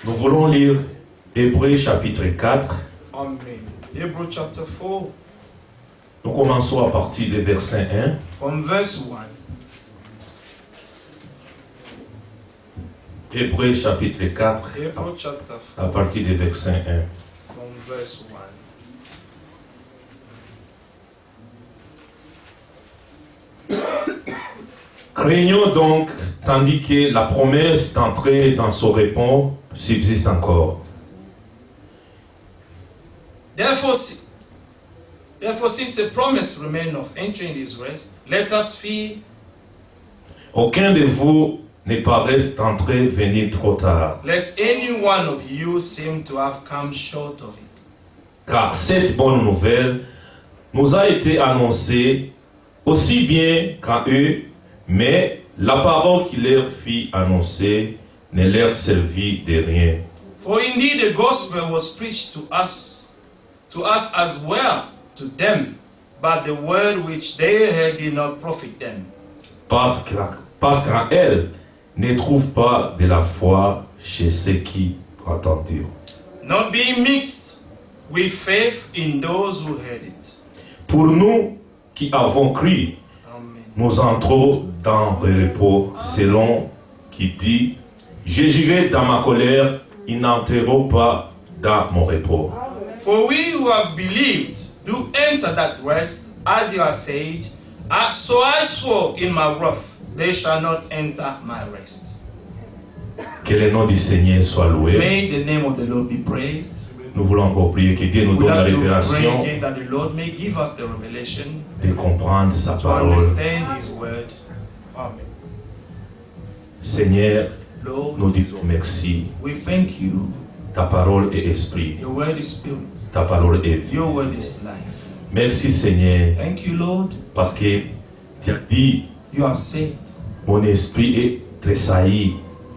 Nous voulons lire Hébreux chapitre 4. Amen. Hebrew chapter 4. Nous commençons à partir du verset 1. From verse 1. Hébreux chapitre 4, Hebrew chapter 4. à partir du verset 1. From verse 1. Craignons donc, tandis que la promesse d'entrer dans son repos subsiste encore. Therefore, since the promise remains of entering his rest, let us fear. Aucun de vous ne paraisse entrer venir trop tard, Lest any one of you seem to have come short of it. car cette bonne nouvelle nous a été annoncée aussi bien qu'à eux, mais la parole qui leur fit annoncer ne leur servit de rien. For indeed the gospel was preached to us as well to them, but the word which they heard did not profit them. Parce qu'en elle ne trouve pas de la foi chez ceux qui attendirent. Not being mixed with faith in those who heard it. Pour nous qui avons cru, Amen. nous entrons dans le repos, selon qui dit, je jurai dans ma colère, ils n'entreront pas dans mon repos. For we who have believed do enter that rest, as you have said, so I swore in my wrath, they shall not enter my rest. Que le nom du Seigneur soit loué. May the name of the Lord be praised. Nous voulons encore prier que Dieu nous We donne la have to pray révélation again that the Lord may give us the revelation de comprendre sa to parole. understand His word. Amen. Seigneur, Lord, nous disons merci. we thank you. Ta parole est esprit. Your word is spirit. Ta parole est vie. Your word is life. Merci Seigneur, Thank you, Lord. parce que tu as dit, You have said, mon esprit est tressailli,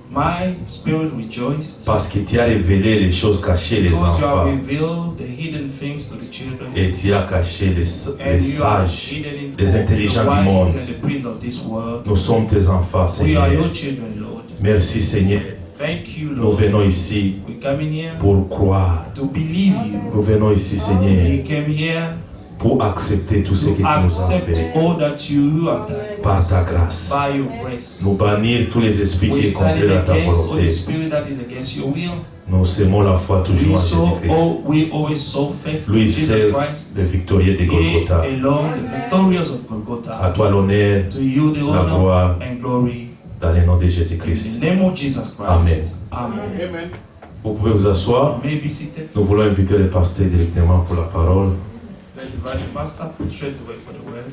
my spirit rejoiced parce que tu as révélé les choses cachées les because you have enfants revealed the hidden things to the children. et tu as caché les And you have sages, hidden les intelligents du the monde. wise and the prince of this world. Nous sommes tes enfants, We are Seigneur. your children, Lord. Merci Seigneur. Thank you, Nous Lord. venons ici We come in here pour croire. to believe you. Nous venons ici, We Seigneur, came here pour accepter tout ce que to tu nous as accept fait all that you have done par ta grâce. by your grace. Nous bannir tous les esprits We qui stand complètent dans ta against all volonté. the spirit that is against your will. Nous semons la foi toujours en Jésus-Christ. We always saw faith in Lui Jesus seul, Christ. le victorieux de He Golgotha. alone, the victorious of À Golgotha. toi l'honneur To you the La honor gloire. and glory. dans le nom de In Jésus-Christ. the name of Jesus Christ. Amen. Amen. Vous pouvez vous asseoir. You may be seated. Nous voulons inviter le pasteur directement pour la parole. Let the divine pastor straight away for the word.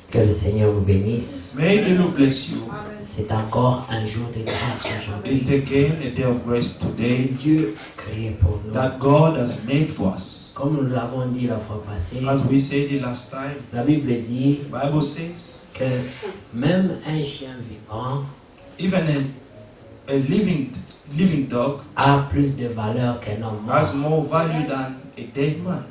Que le Seigneur vous bénisse. May the Lord bless you. C'est encore un jour de grâce aujourd'hui. It again a day of grace today Dieu créé pour nous. that God has made for us. Comme nous l'avons dit la fois passée, As we said the last time, la Bible dit the Bible says que même un chien vivant even a living dog a plus de valeur qu'un homme mort. has more value than a dead man.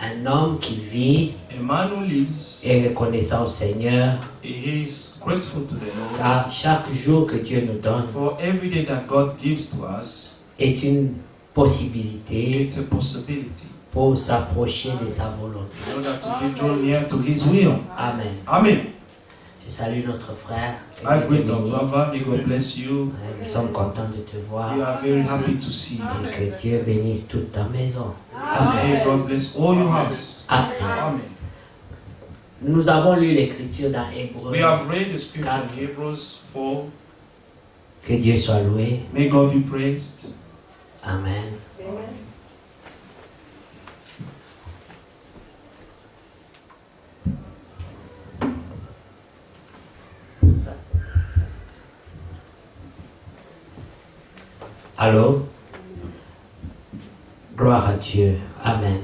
Un homme qui vit A man who lives, est reconnaissant au Seigneur he is grateful to the Lord car chaque jour que Dieu nous donne for every day that God gives to us. est une possibilité It's a possibility pour s'approcher de sa volonté. in order to be drawn near to His will. Amen. Amen. Je salue notre frère. Que I Dieu greet te our bénisse. brother. May God bless you. Nous sommes contents de te voir. We are very happy to see you. Et que Dieu bénisse toute ta maison. May God bless all your house. Amen. Amen. Nous avons lu l'écriture dans Hébreux. We have read the scripture in Hebrews 4. Que Dieu soit loué. May God be praised. Amen. Allô? Gloire à Dieu. Amen.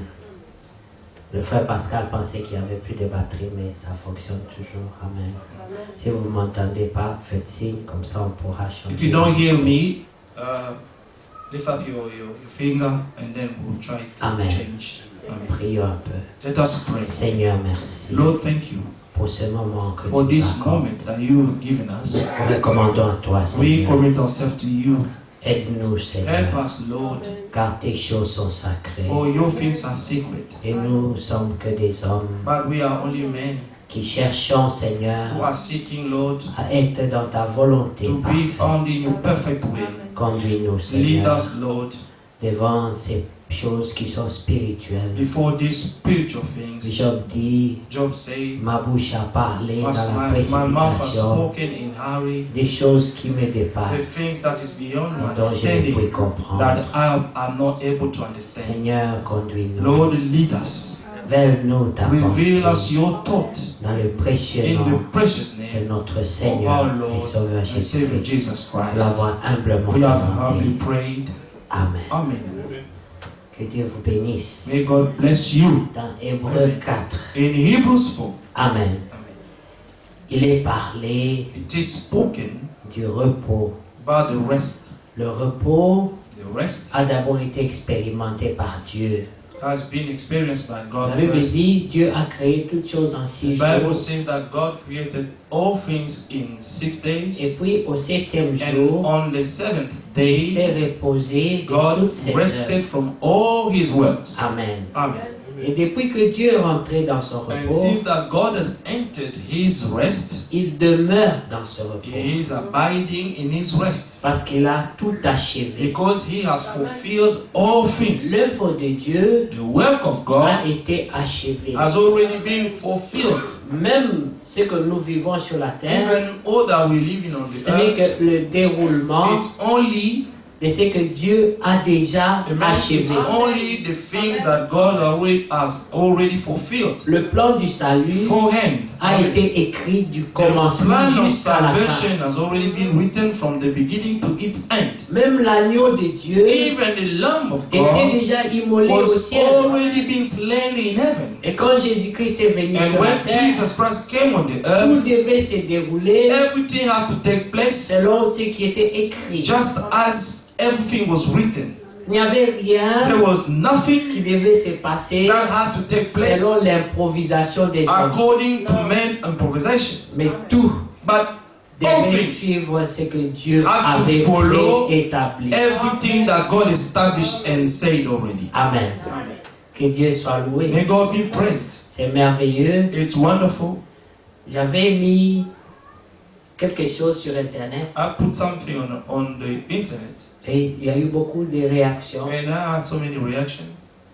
Le frère Pascal pensait qu'il n'y avait plus de batterie, mais ça fonctionne toujours. Amen. Si vous ne m'entendez pas, faites signe, comme ça on pourra chanter. If you don't hear me, Lift up your finger and then we'll try to Amen. change. Amen. Prions un peu. Let us pray. Seigneur, merci Lord, thank you pour ce moment que for tu nous this accordes. moment that you have given us. Nous recommandons à toi, We Seigneur. commit ourselves to you. Aide-nous, Seigneur, Help us, Lord, car tes choses sont sacrées. for your things are sacred. Et nous sommes que des hommes But we are only men qui cherchons, who Seigneur, are seeking, Lord, à être dans ta volonté to be parfaite. found in your perfect way. Conduis-nous, Lead Seigneur, us, Lord, devant ces choses qui sont spirituelles. before these spiritual things. Job dit, Job said, ma bouche a parlé dans as la my mouth has précipitation spoken in hurry, des choses qui me the dépassent things that is beyond my et dont je ne puis understanding, comprendre. that I am not able to understand. Seigneur, conduis-nous. Lord, lead us. Révèle-nous ta Reveal us pensée your thought dans le précieux in nom the precious de name notre of Seigneur our et Lord Sauveur and Savior Jésus-Christ. Jesus Nous Christ. l'avons humblement We have humbly demandé. prayed. Amen. Amen. Que Dieu vous bénisse. May God bless you. Dans Hébreux 4. In Hebrews 4, Amen. Il est parlé it is spoken du repos. about the rest. Le repos The rest a d'abord été expérimenté par Dieu. has been experienced by La God Bible first. dit Dieu a créé toutes choses en The 6 Bible jours. says that God created all things in 6 Et days. puis au 7e And jour, on the seventh il s'est day, reposé de God toutes ses rested œuvres. from all his works. Amen. Amen. Et depuis que Dieu est rentré dans son And repos, since that God has entered his rest, il demeure dans ce repos. he is abiding in his rest. Parce qu'il a tout achevé. Because he has fulfilled all things. L'œuvre de Dieu The work of a God été achevée. has already been fulfilled. Même ce que nous vivons sur la terre, Even all that we live in on the ce n'est earth, que le déroulement it's only de ce que Dieu a déjà it's achevé. only the things that God has already fulfilled. Le plan du salut Beforehand, a été écrit du the commencement plan of jusqu'à la fin. salvation has already been written from the beginning to its end. Même l'agneau de Dieu Even the Lamb of était God déjà immolé au was ciel. already been slain in heaven. Et quand Jésus-Christ est venu And sur la when terre, Jesus Christ came on the tout earth, devait se dérouler everything has to take place selon ce qui était écrit. just as everything was written. Il n'y avait rien There was nothing qui devait se passer that had to take place selon l'improvisation des hommes. according to man's improvisation. Mais tout But all devait things, suivre ce que Dieu had to avait follow préétabli. everything that God established and said already. Amen. Que Dieu soit loué. May God be praised. C'est merveilleux. It's wonderful. J'avais mis quelque chose sur Internet I put something on the internet et il y a eu beaucoup de réactions. and I had so many reactions.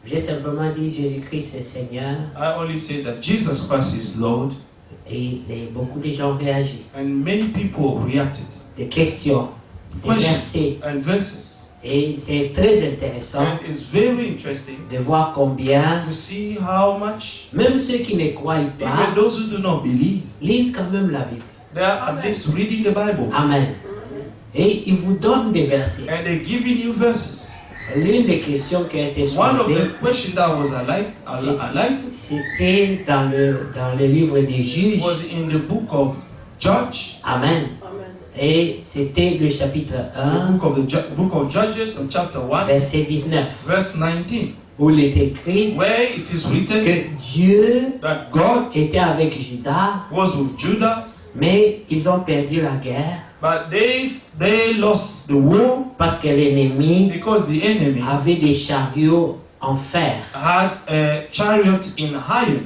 J'ai simplement dit Jésus-Christ est Seigneur I only said that Jesus Christ is Lord, et beaucoup de gens réagissent. and many people reacted. Des questions, des Questions versets. and verses. Et c'est très intéressant And it's very interesting de voir combien, to see how much même ceux qui ne croient pas, even those who do not believe, lisent quand même la Bible. they are at least reading the Bible Amen. Et ils vous donnent des versets. and they're giving you verses. L'une des questions qui a été One of soulevée, the questions that was highlighted c'était dans le livre des Juges. was in the book of Judge, Amen. Et c'était le chapitre the 1, book of Judges, of chapter 1, verset 19, verse 19, où il est écrit where it is written que Dieu that God était avec Judas, was with Judah, mais ils ont perdu la guerre but they lost the war parce que l'ennemi because the enemy avait des chariots en fer. had chariots in iron.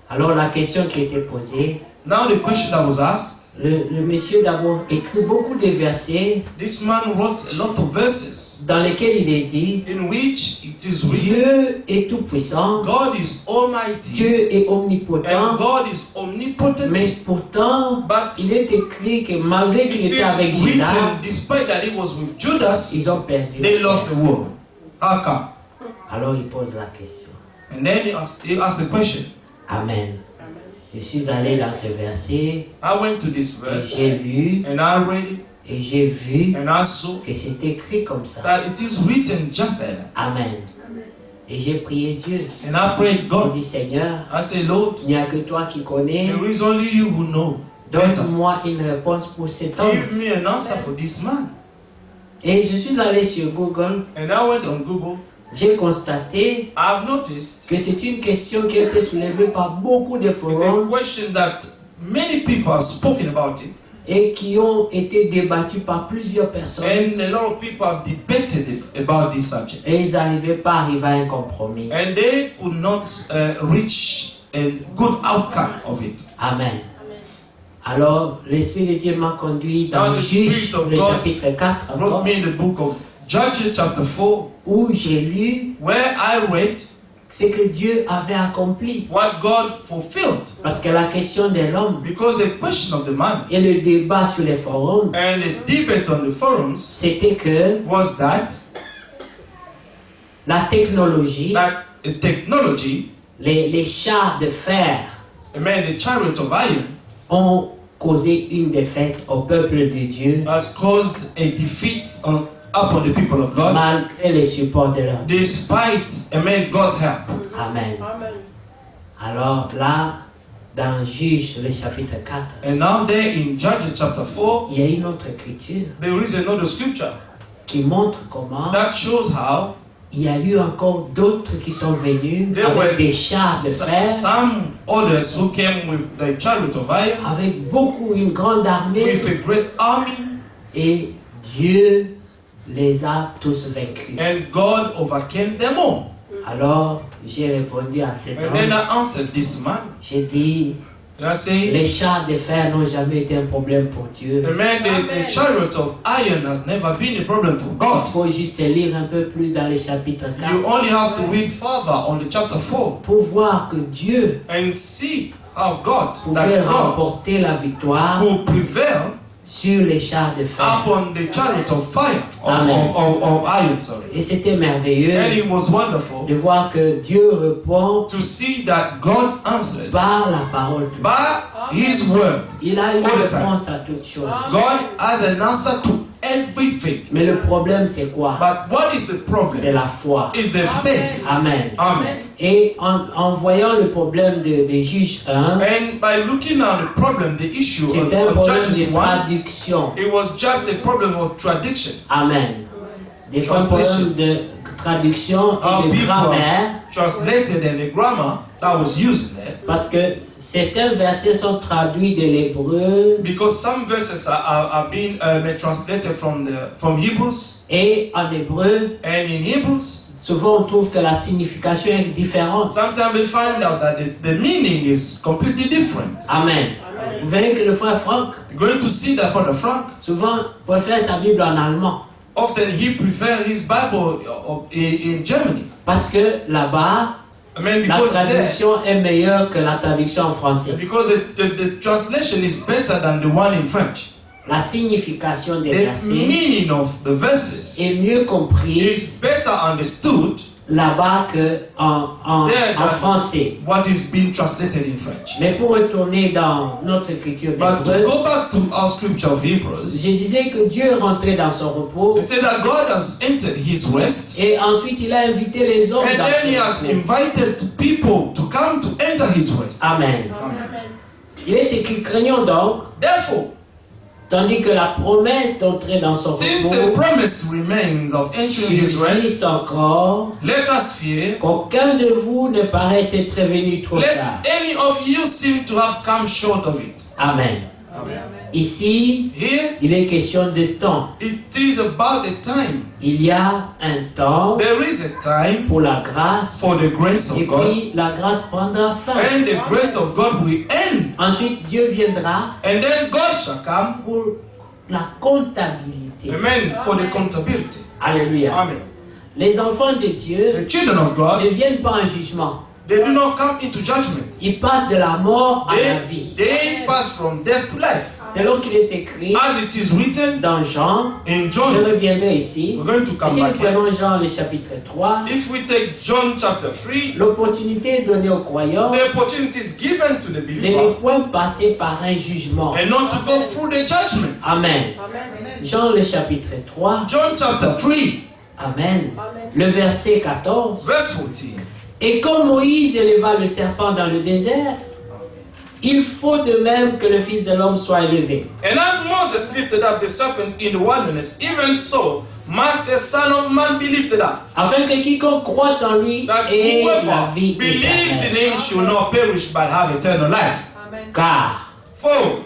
Alors la question qui était posée, Now the question that was asked, le monsieur d'abord écrit beaucoup de versets this man wrote a lot of verses dans lesquels il est dit in which it is written, Dieu est tout puissant, God is almighty Dieu est and omnipotent, God is omnipotent, mais pourtant but il est écrit que malgré qu'il it était avec is Judas, written, despite that it was with Judas, ils ont perdu. they lost the war. How come? Alors il pose la question. And then he asked the question. Amen. Je suis allé dans ce verset I went to this et verse j'ai lu and I read it et j'ai vu and I saw que c'est écrit comme ça. that it is written just like that. Amen. Et j'ai prié Dieu. And I prayed J'ai God. dit Seigneur, I say, Lord, il n'y a que toi qui connais. there is only you who know better. Donne-moi une réponse pour cet homme. Give me an answer for this man. Et je suis allé sur Google, And I went on Google. j'ai constaté I've noticed que c'est une question qui a été soulevée par beaucoup de it's a forums question that many people have spoken about it. et qui ont été débattus par plusieurs personnes. And a lot of people have debated about this subject. Et ils n'arrivaient pas à arriver à un compromis. And they could not reach a good outcome of it. Amen. Alors, l'Esprit de Dieu m'a conduit dans Now the Juge, Spirit of le God chapitre 4, brought encore, me in the book of Judges chapter 4, où j'ai lu where I read ce que Dieu avait accompli. what God fulfilled. Parce que la question de l'homme Because the question of the man et le débat sur les forums, and the debate on the forums c'était que was that la technologie, a technology, les chars de fer the chariot of iron, ont causé une défaite au peuple de Dieu has caused a defeat upon the people of God, malgré les supports de leur Dieu. despite God's help. Amen. Alors là, dans Juge, le chapitre 4, And now there in Judges chapter 4, il y a une autre écriture there is another scripture qui montre comment that shows how il y a eu encore d'autres qui sont venus there were avec des chars de fer, some others who came with the chariot of iron, avec beaucoup, une grande armée, with a great army, et Dieu les a tous vaincus. and God overcame them all. Alors, j'ai répondu à cet And then homme, I answered this man, j'ai dit, and I say, les chars de fer n'ont jamais été un problème pour Dieu. the chariot of iron has never been a problem for Il God. faut juste lire un peu plus dans le chapitre 4 You only have to read further on the chapter 4 pour voir que Dieu and see how God, pouvait that God remporter la victoire could prevail sur les chars de fer. upon the chariot of fire, Amen. of iron, sorry. Et c'était merveilleux And it was wonderful de voir que Dieu répond to see that God answered par la parole. by His word. Il a une All the time. réponse à toutes choses. God has an answer to everything. Mais le problème, c'est quoi? But what is the C'est problem? la foi. Is the faith. Amen. Amen. Et en voyant le problème de Juge 1, And by looking at the problem, the issue c'est un of problème Judges de 1, traduction. it was just a problem of tradition. Amen. Des fois, un problème de traduction et de People grammaire, translated and the grammar that was used there. parce que certains versets sont traduits de l'hébreu Because some verses are being translated from Hebrews, et en hébreu, and in Hebrews, souvent on trouve que la signification est différente. sometimes we find out that the meaning is completely different. Amen. Vous verrez que le frère Franck, You're going to see that Brother Frank, souvent, préfère sa Bible en allemand. often he prefers his Bible in Germany. Parce que là-bas, la Because there, traduction est meilleure que la traduction en français. because the translation is better than the one in French. La signification des The versets meaning of the verses est mieux is comprise better understood là-bas qu'en There, en français. what is being translated in French. Mais pour retourner dans notre écriture But to d'hébreu, go back to our scripture of Hebrews, je disais que Dieu est rentré dans son repos it says that God has entered his rest, et ensuite il a invité les hommes and dans then he has son repos. invited people to come to enter his rest. Amen. Il est écrit, craignons donc, Therefore, tandis que la promesse d'entrer dans son since a repos promise remains of entering his subsiste rest, encore, let us fear, qu'aucun de vous ne paraisse être venu trop lest tard. any of you seem to have come short of it. Amen. Amen. Ici, Here, il est question de temps. it is about the time. Il y a un temps There is a time pour la grâce for the grace et of God, puis la grâce prendra fin. and the grace of God will end. Ensuite, Dieu viendra And then God shall come, pour la comptabilité. amen, for the accountability. Alléluia. Amen. Les enfants de Dieu The children of ne God, viennent pas en jugement. they do not come into judgment. Ils passent de la mort à la vie. They pass from death to life. Selon qu'il est écrit As it is written dans Jean, in je John, reviendrai ici. we're going to Et come si nous back here. prenons Jean le chapitre 3, If we take John chapter 3, l'opportunité est donnée aux croyants the opportunity is given to the de ne believer point passer par un jugement. and not to go through the judgment. Amen. Jean le chapitre 3, John chapter 3, Amen. Le verset 14. verse 14. Et comme Moïse éleva le serpent dans le désert, il faut de même que le Fils de l'homme soit élevé. And as Moses lifted up the serpent in the wilderness, even so must the Son of Man be lifted up, Afin que quiconque croit en lui that ait la whoever vie believes in éternelle. him should not perish but have eternal life. Car For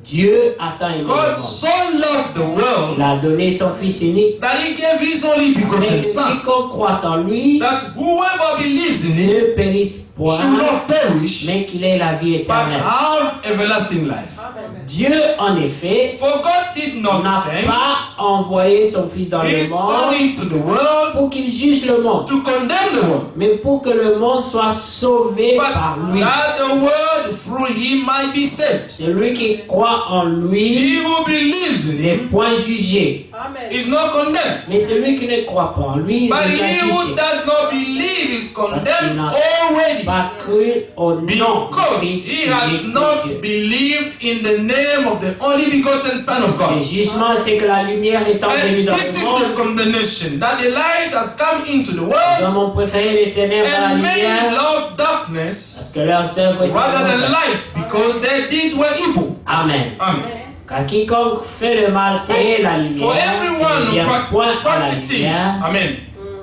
Dieu a tant aimé le God monde. so loved the world Il a donné son Fils unique. that he gave his only Afin begotten que Son, quiconque croit en lui that whoever believes in him ne périsse point, should not perish mais qu'il ait la vie but éternelle. have everlasting life. Dieu, en effet, For God did not n'a send pas envoyé son Fils dans le his Son monde into the world pour qu'il juge le monde, to condemn the world, mais pour que le monde soit sauvé but par lui. that the world through him might be saved. Celui qui croit en lui He who believes in n'est him point jugé, is not condemned, mais celui qui ne croit pas en lui est but déjà he who jugé, does not believe is condemned Parce already, pas cru au nom because du Fils he has unique de not Dieu. believed in the name of the only begotten Son of Le God. jugement, c'est que la lumière étant venue And dans this le is monde, the condemnation, that the light has come into the nous world, avons préféré les ténèbres à la and men lumière, love parce darkness que leurs œuvres étaient rather than mauvaises. light, because their deeds were evil. Amen. Amen. Car quiconque fait le mal et la lumière, For everyone ne vient point à la practicing, lumière, amen.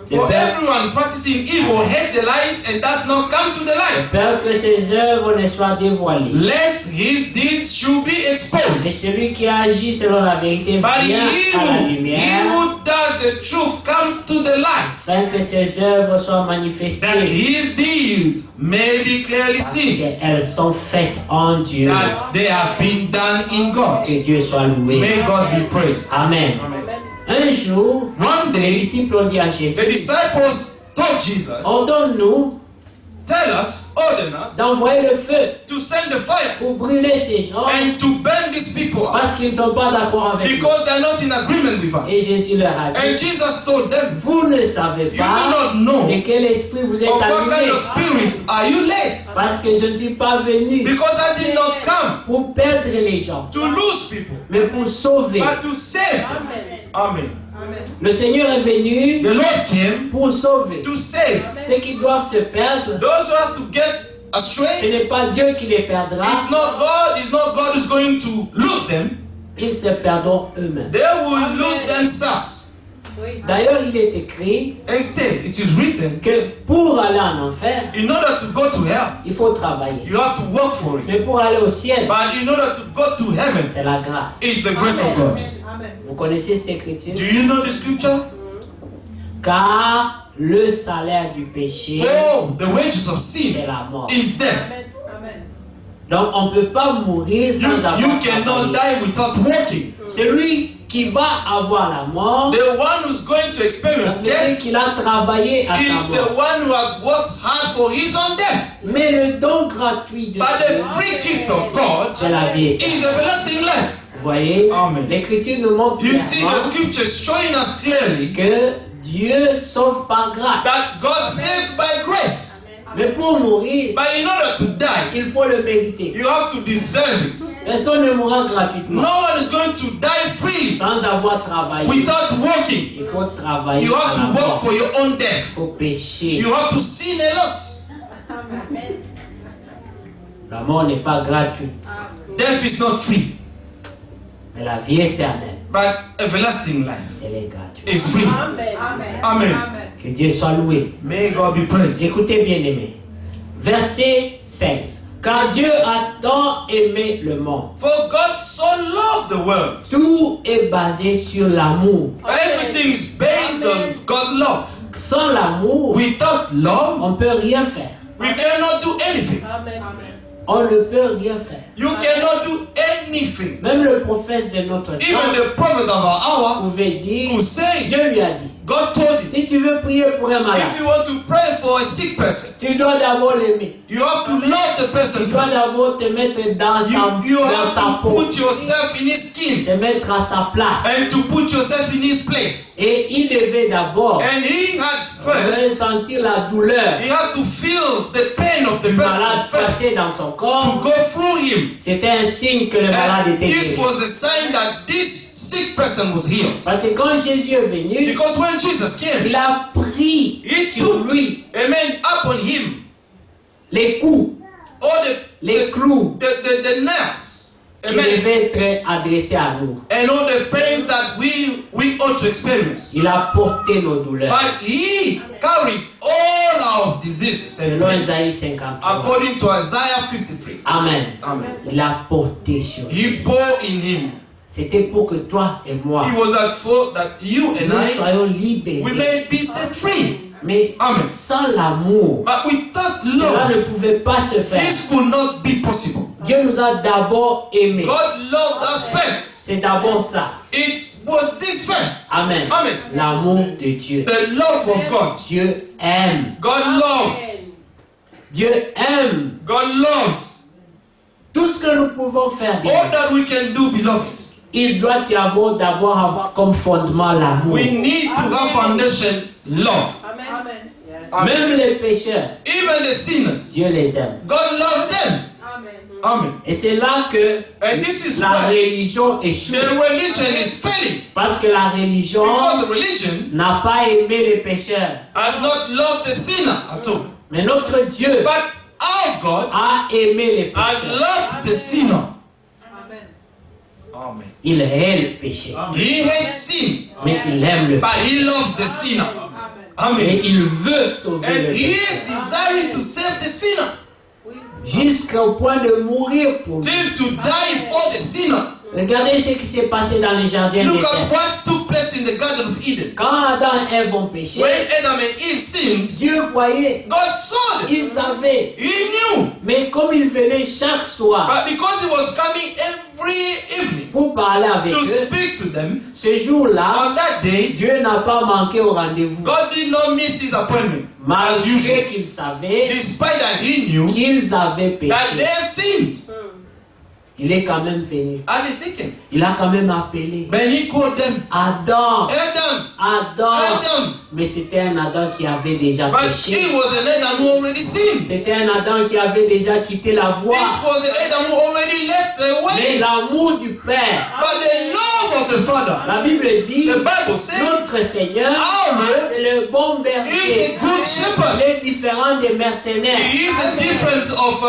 For everyone practicing evil hate the light and does not come to the de light, peur que ses œuvres ne soient dévoilées. lest his deeds should be Et exposed. celui qui agit selon la vérité But vient à la he lumière, who does the truth comes to the light, afin que ses œuvres soient that manifestées, his deeds may be clearly parce seen, qu'elles sont faites en Dieu. that they have been done in God. Que Dieu soit loué. May God be praised. Amen. Un jour, One les day, disciples ont dit à Jésus, the disciples told Jesus, ordonne-nous order us d'envoyer le feu to send the fire pour brûler ces gens and to burn these people up, parce qu'ils ne sont pas d'accord avec nous. because they're not in agreement with Et us. Jésus leur a And dit, Jesus told them, vous ne savez you pas do not know de quel esprit vous êtes of what kind animés, of spirits are you led, parce que je ne suis pas venu because I did not come pour perdre les gens, to lose people, mais pour sauver. but to save. Amen. Le Seigneur est venu The Lord came pour sauver. to save. Ceux qui doivent se perdre, Those who have to get ce astray, n'est pas Dieu qui les perdra, it's not God who's going to lose them. ils se perdront eux-mêmes. They will lose themselves. D'ailleurs, il est écrit Instead, it is written, que pour aller en enfer, in order to go to hell, il faut travailler. you have to work for Mais it. pour aller au ciel, But in order to go to heaven, c'est la grâce. it's the grace of God. Vous connaissez cette écriture? Do you know the scripture? Car le salaire du péché, For the wages of c'est sin la mort. is death. Donc on ne peut pas mourir You, sans avoir you cannot travaillé. die without working. Celui qui va avoir la mort, The one who's going to experience ça veut dire death qu'il a travaillé à sa is the mort. one who has worked hard for his own death. Mais le don gratuit de But the Dieu, free gift of God c'est la vie éternelle. is everlasting life. Vous voyez, Amen. l'Écriture nous montre You see clairement the scripture showing us clearly que Dieu sauve par grâce. that God saves by grace. Mais pour mourir, But in order to die, il faut le mériter. you have to deserve it. Personne ne mourra gratuitement No one is going to die freely sans avoir travaillé. without working. Il faut travailler You à have la to work mort. for your own death. Il faut pécher. You have to sin a lot. La mort n'est pas gratuite, Death is not free, mais la vie éternelle, but everlasting life elle est gratuite. is free. Amen. Que Dieu soit loué. May God be praised. Écoutez bien aimé. Verset 16. Car Dieu a tant aimé le monde. For God so loved the world. Tout est basé sur l'amour. Everything is based on God's love. Sans l'amour, Without love, on ne peut rien faire. we cannot do anything. On ne peut rien faire. You cannot do anything. Même le prophète de notre Even temps the prophet of our hour pouvait dire, who said, Dieu lui a dit, God told him, si tu veux prier pour un malade, if you want to pray for a sick person, tu dois d'abord l'aimer. you have to love the Tu person dois first. d'abord te mettre dans You sa have to peau, put yourself in his skin te mettre à sa place. and to put yourself in his place. Et il devait d'abord And he had first, ressentir la douleur he had to feel the pain of the du person malade passer first dans son to corps. go through him. C'était un signe que le malade And était this guéri. was a sign that this sick person was healed. Parce que quand Jésus est venu, Because when Jesus came, il a pris He sur took- lui amen, upon him les coups all the les clous the nails. qui Amen. devaient être adressés à nous. And all the pains that we ought to experience. Il a porté nos douleurs. But he carried all our diseases and Selon Isaïe pains. 53. According to Isaiah 53. Amen. Amen. Il a porté sur lui. He bore in him. C'était pour que toi et moi, It was that for that you and nous I, soyons we libérés. may be set free. Mais Amen. sans l'amour, But without cela love, ne pouvait pas se faire. this could not be possible. Dieu nous a d'abord aimés. God loved us first. C'est d'abord ça. It was this first. Amen. Amen. L'amour de Dieu. The love of God. Dieu aime. God loves. Dieu aime. God loves. Tout ce que nous pouvons faire, bien, All that we can do, beloved. il doit y avoir d'abord avoir comme fondement l'amour. We need to have foundation love. Amen. Même les pécheurs, Even the sinners, Dieu les aime. God loves them. Amen. Et c'est là que And this is la why religion échoue. the religion is failing. Parce que la religion Because the religion n'a pas aimé les pécheurs. has not loved the sinner at all. Mais notre Dieu But our God a aimé les has pécheurs. loved the sinner. Amen. Il hait le péché. He hates sin, Mais il aime le but péché. he loves the sinner. Et Amen. il veut sauver le And he péché. is desiring to save the sinner. Jusqu'au point de mourir pour lui. Till to die for the sinner. Regardez ce qui s'est passé dans le jardin Look d'Éden. at what took place in the Garden of Eden. Quand Adam et Ève ont péché, When Adam and Eve sinned, Dieu voyait, God saw them. il savait. He knew. Mais comme il venait chaque soir But because he was coming every evening pour parler avec to eux, speak to them, ce jour-là, on that day, Dieu n'a pas manqué au rendez-vous. God did not miss his appointment. As Malgré usual. qu'il savait Despite that he knew qu'ils avaient that they péché, have sinned. il est quand même venu. And he seeking. Il a quand même appelé When he called them, Adam, Adam, Adam. Adam. Mais c'était un Adam qui avait déjà But péché. he was an Adam who already sinned. C'était un Adam qui avait déjà quitté la voie. This was an Adam who already left the Mais way. l'amour du Père, But the love of the Father, la Bible dit, the Bible says, notre Seigneur, our Lord c'est le bon is berger. a good shepherd. Il est différent des mercenaires. He is different of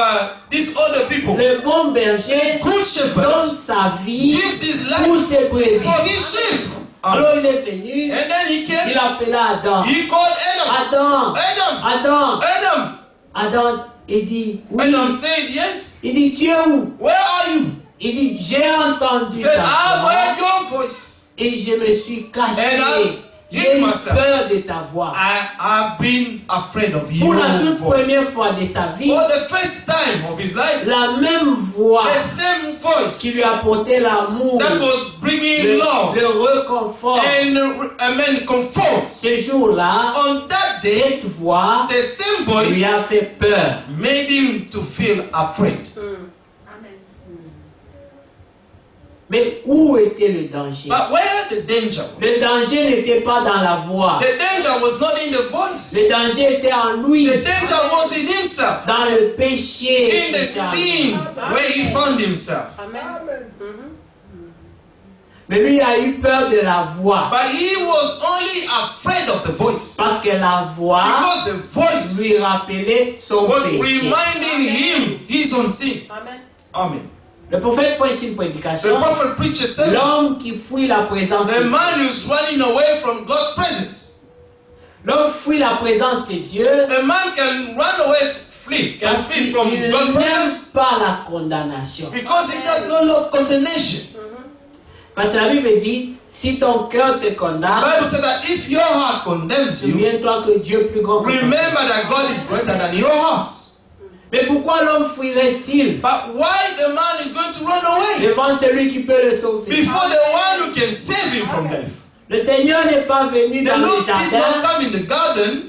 these other people. Le bon A berger good shepherd donne sa vie gives his pour life ses brebis. for his sheep. Alors il est venu, And then he il came, appela Adam. he called Adam. Adam, Adam, Adam, Adam. Adam, il dit, oui. Adam said, yes. Il dit, tu es où? Where are you? Il dit, j'ai entendu He said, ta I've voix heard your voice. et je me suis caché. And I've J'ai hid eu myself. peur de ta voix. I've been afraid of Pour your la toute voice. première fois de sa vie, For the first time of his life, la même voix the same voice qui lui apportait l'amour, that was bringing le love réconfort. and comfort. Ce jour-là, On that day, cette voix the same lui voice a fait peur. made him to feel afraid. Mais où était le danger? But where the danger Le was? danger n'était pas dans la voix. The danger was not in the voice. Le danger était en lui, The danger was in himself, dans le péché. in the sin where he found himself. Mais lui a eu peur de la voix. But he was only afraid of the voice Parce que la voix because the voice lui rappelait son was péché. reminding him his own sin. Amen. Le prophète prêche une The prédication. prophet preacher said, L'homme qui fuit la présence de the Dieu. man who's running away from God's presence. L'homme fuit la présence de Dieu The man can run away, flee, can parce flee qu'il from n'aime God's presence pas la condamnation. because he does not love condemnation. Parce que la Bible dit, si ton cœur te The condamne, Bible said that if your heart condemns you, souviens-toi que Dieu est plus grand que ton remember cœur. that God is greater than your heart. Mais pourquoi l'homme fuirait-il But why the man is going to run away devant celui qui peut le sauver? before the one who can save him from death? Le Seigneur n'est pas venu The dans le Lord did not jardin come in the garden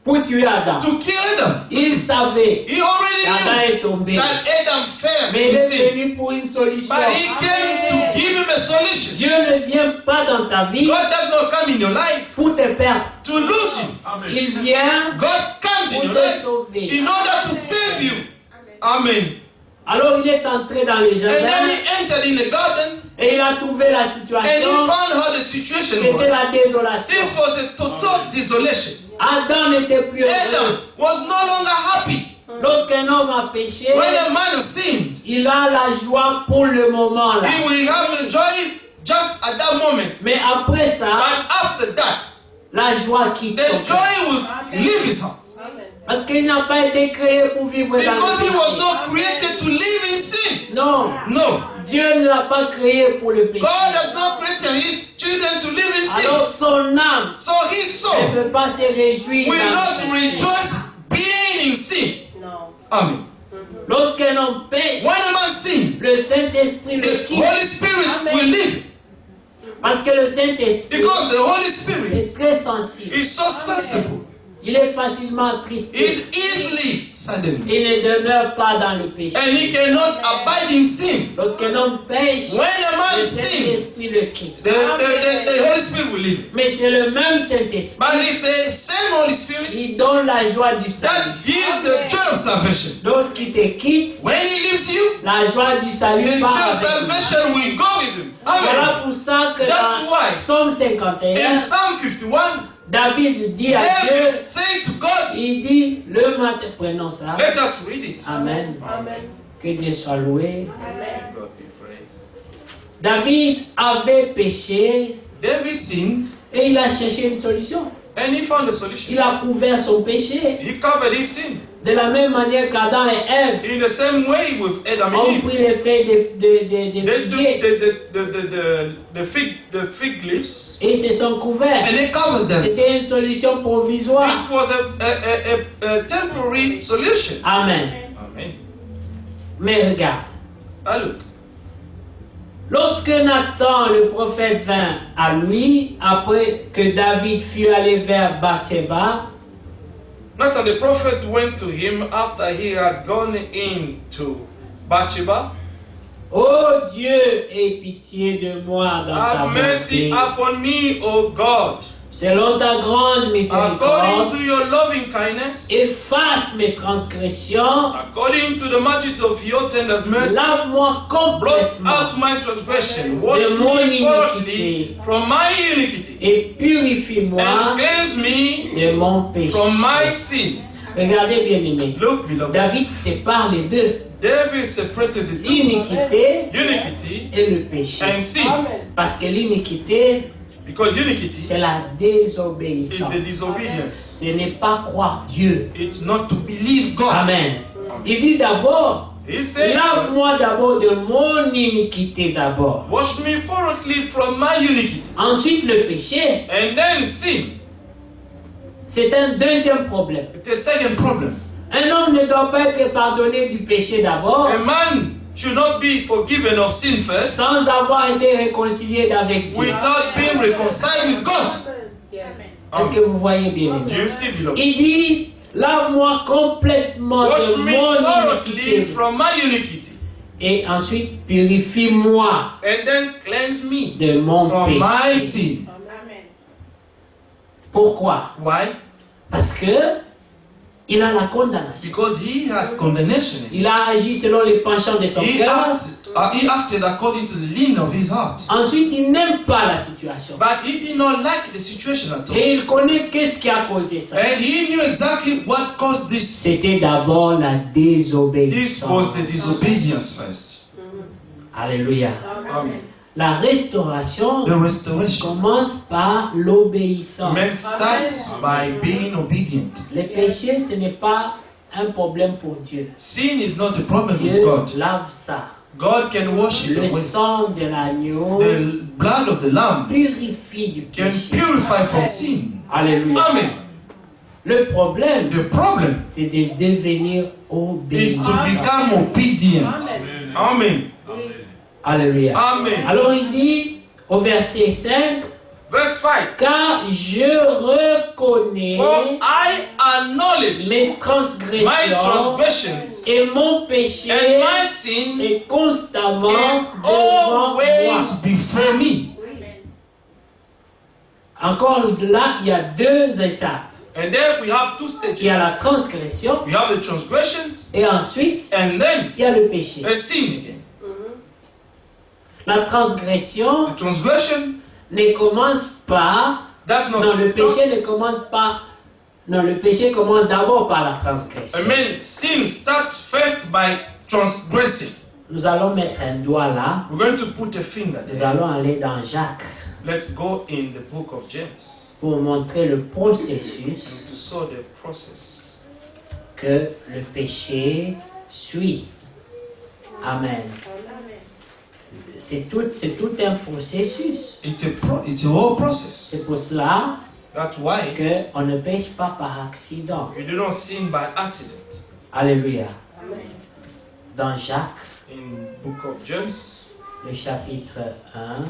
pour tuer Adam. to kill Adam. Il savait He already qu'Adam knew est tombé. that Adam fell Mais il in est sin. venu pour une solution. But he came to give him a solution. Dieu ne vient pas dans ta vie God does not come in your life pour te perdre. to lose you. Il vient God comes in pour your te life sauver. in order to save you. Amen. Alors il est entré dans le And then jardin he entered in the garden et il a trouvé la and he situation. found how the situation C'était was. la désolation. This was a total desolation. Adam n'était plus heureux. Adam was no longer happy. Lorsqu'un homme a péché, when a man has sinned, il a la joie pour le moment là. he will have the joy just at that moment. Mais après ça, But after that, la joie quitte the son joy cœur. will leave his heart. Parce qu'il n'a pas été créé pour vivre dans Because he was le péché. not created to live in sin. Non, No. Dieu ne l'a pas créé pour le péché. God has not created his children to live in Alors sin. son âme So his ne soul peut pas se réjouir. will dans le not péché. rejoice being in sin. Amen. Lorsqu'un homme pêche, When a man sins, le Saint-Esprit le the quitte. Holy Spirit will leave. Parce que le Saint-Esprit Because the Holy Spirit est très sensible. is so sensible. Il est facilement attristé. He's easily saddened. Il ne demeure pas dans le péché. And he cannot abide in sin. Lorsqu'un homme pêche, When a le man sins, Saint-Esprit le quitte. the Holy Spirit will leave. Mais c'est le même Saint-Esprit But it's the same Holy Spirit qui donne la joie du salut. that gives the joy of salvation. Lorsqu'il te quitte, When he leaves you, la joie du salut the joy part of avec lui. salvation will go with him. Voilà Amen. pour ça que That's dans why Psaume in 51, Psalm 51, David dit à Dieu, David said to God, il dit le matin, prenons ça. let us read it. Amen. Que Dieu soit loué. God be praised. David avait péché David sinned et il a cherché une solution. and he found a solution. Il a couvert son péché. He covered his sin. De la même manière qu'Adam et Ève In the same way with Adam ont and Eve, pris les feuilles de they took figuier the fig leaves et ils se sont couverts. and they covered them. This C'était une solution provisoire. was a temporary solution. Amen. Amen. Mais regarde, Ah, look. lorsque Nathan, le prophète, vint à lui, après que David fut allé vers Bathsheba, Nathan the prophet went to him after he had gone into Bathsheba. ô Dieu, aie pitié de moi dans ta Have mercy bonté. upon me, O God, Selon ta grande according miséricorde, to your loving kindness, efface mes transgressions, according to the multitude of your tender mercy. lave-moi Blot complètement out my transgression, wash de mon me thoroughly iniquité from my iniquity, et purifie-moi and cleanse me de mon péché. from my sin. Regardez bien aimé, Look, beloved, David sépare les deux, David separated the two, l'iniquité iniquity et le péché. and sin, Parce que l'iniquité, because iniquity c'est la is désobéissance. the disobedience. Ce n'est pas croire Dieu. It's not to believe God. Amen. Il dit d'abord, He said, lave-moi d'abord de mon iniquité d'abord. wash me thoroughly from my iniquity, Ensuite, le péché, and then sin. c'est un deuxième problème. It's a second problem. Un homme ne doit pas être pardonné du péché d'abord A man should not be forgiven of sin first sans avoir été réconcilié avec Dieu. without being reconciled with God. Est-ce que vous voyez bien? Do you see, beloved? Il dit, lave-moi complètement Wash de me mon thoroughly iniquité. from my iniquity, Et ensuite, purifie-moi and then cleanse me de mon from my péché. sin. Pourquoi? Why? Parce que il a la condamnation. Because he had condemnation. Il a agi selon les penchants de son cœur. He acted according to the lean of his heart. Ensuite, il n'aime pas la situation. But he did not like the situation at all. Et il connaît qu'est-ce qui a causé ça. And he knew exactly what caused this. C'était d'abord la This désobéissance. was the disobedience first. Alléluia. Amen. La restauration The restoration. commence par l'obéissance. Men starts by being obedient. Le péché, ce n'est pas un problème pour Dieu. Sin is not the problem with Dieu God. lave ça. God can wash it Le away. sang de l'agneau The blood of the lamb purifie du can péché. purify from sin. Alléluia. Amen. Le problème, The problem c'est de devenir is obéissant. to become obedient. Amen. Alléluia. Amen. Alors il dit au verset 5, Verse 5. car je reconnais For I acknowledge mes my transgressions transgressions, et mon péché and my sin est constamment is devant moi. always before me. Encore là, il y a deux étapes. And then we have two Il y a la stages. transgression We have the transgressions, et ensuite and then il y a le péché. the sin again. La transgression The transgression, ne commence pas, that's non, not le stop. péché ne commence pas Non, le péché commence d'abord par la transgression. Amen. Sin starts first by transgressing. Nous allons mettre un doigt là. We're going to put a finger Nous there. allons aller dans Jacques Let's go in the book of James pour montrer le processus and to show the process. que le péché suit. Amen. C'est tout un processus. It's a whole process. C'est pour cela That's why qu'on ne pêche pas par accident. you do not sin by accident. Alléluia. Dans Jacques, In book of James, le chapitre 1.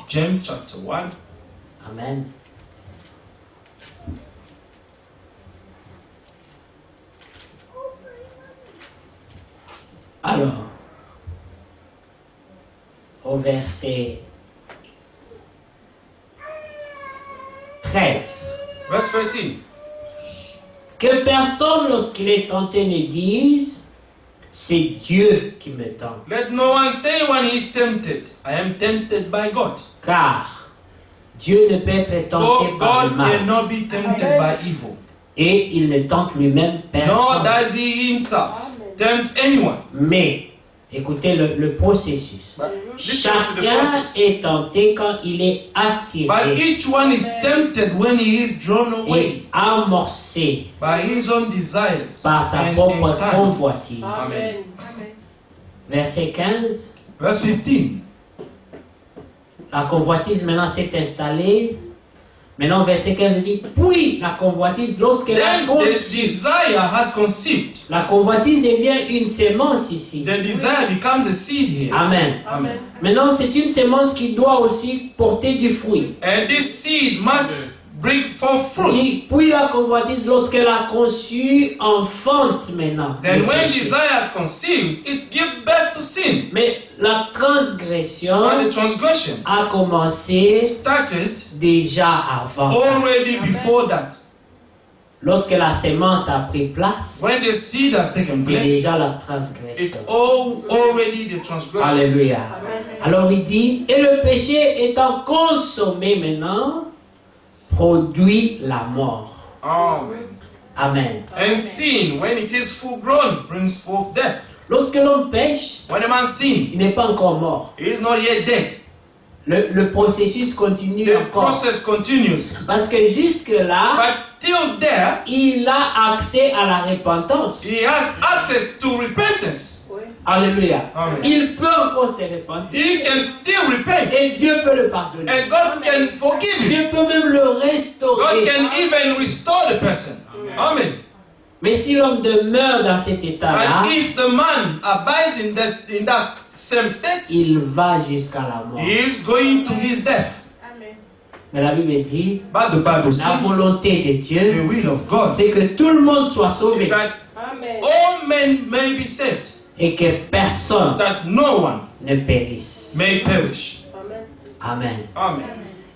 James chapter 1, Amen. Alors, au verset 13. verse 13. Que personne, lorsqu'il est tenté, ne dise, c'est Dieu qui me tente. Let no one say when he is tempted, I am tempted by God. Car Dieu ne peut être tenté For par le God mal. cannot be tempted by evil, Et il ne tente lui-même nor personne. does he himself tempt anyone. Mais, écoutez le processus. But listen to the Chacun process. est tenté quand il est attiré But each one is tempted when he is drawn away et amorcé by his own desires par sa and propre enticed. convoitise. Amen. Verset 15. Verse 15. La convoitise maintenant s'est installée. Maintenant, verset 15 dit, puis la convoitise, lorsqu'elle a Then the conçu, desire has conceived. la convoitise devient une sémence ici. The desire becomes a seed here. Amen. Amen. Maintenant, c'est une sémence qui doit aussi porter du fruit. And this seed must bring forth fruit. Puis la convoitise, lorsqu'elle a conçu, enfante maintenant. Then le when péché. desire is conceived, it gives birth to sin. Mais la transgression But the transgression a commencé started déjà avant ça. already before that. Lorsque la sémence a pris place, When the seed has taken c'est place, déjà la it's transgression. already the transgression. Alléluia. Alors il dit, et le péché étant consommé maintenant, produit la mort. Amen. Amen. And sin, when it is full grown, brings forth death. Lorsque l'homme pêche, When a man sins, il n'est pas encore mort. he is not yet dead. Le processus continue The encore. process continues. Parce que jusque-là, But till there, il a accès à la repentance. he has access to repentance. Alléluia. Amen. Il peut encore se repentir. He can still repent. Et Dieu peut le pardonner. And God can forgive him. Dieu peut même le God restaurer. can even restore the person. Amen. Mais si l'homme demeure dans cet état-là, But if the man abides in that same state, il va jusqu'à la mort. he is going to his death. Mais la Bible dit, But the Bible la says volonté de the Dieu, will of God c'est que tout le monde soit sauvé that all men may be saved, et que personne that no one ne périsse. may perish. Amen. Amen.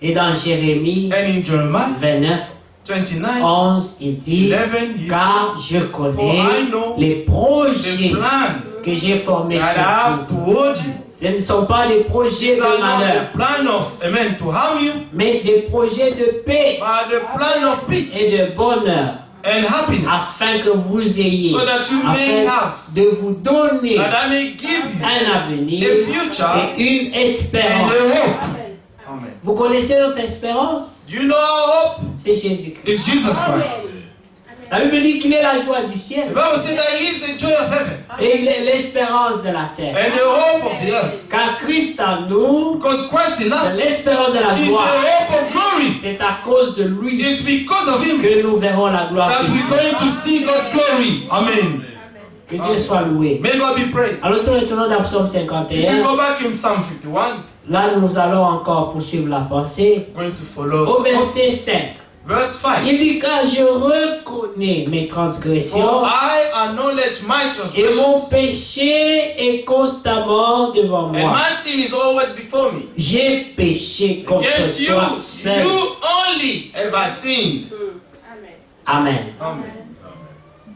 Et dans Jérémie And in Jeremiah 29, 29, 11, il dit, 11, he car je connais For I know les the projets plan que j'ai formés that I sur have vous. toward you. Ce ne sont pas des projets These de are malheur, not the plan of amen to harm you, mais des projets de paix but the plan of et peace de bonheur, and happiness, afin que vous ayez, so that you may afin have, de vous donner that I may give you un avenir a future et une and espérance. a hope. Amen. Vous connaissez notre espérance? Do you know our hope? C'est Jésus-Christ. It's Jesus Christ. La Bible dit qu'il est la joie du The ciel Bible says that He is the joy of heaven et il est l'espérance de la terre. and the hope of the earth. Car Christ en nous, Because Christ in us c'est is l'espérance de la the gloire. hope of glory. C'est à cause de lui It's because of Him que nous verrons la gloire that de Dieu. we're going to see God's glory. Amen. Que Dieu soit loué. May God be praised. Alors si nous retournons dans Psaume If you 51, go back in Psalm 51, là nous allons encore poursuivre la pensée. going to follow Au verset 5, verse 5. il dit car je reconnais mes transgressions For I acknowledge my et mon transgressions, péché est constamment devant and moi. my sin is always before me. J'ai péché contre Against you, toi seul. you only have I sinned. Amen. Amen.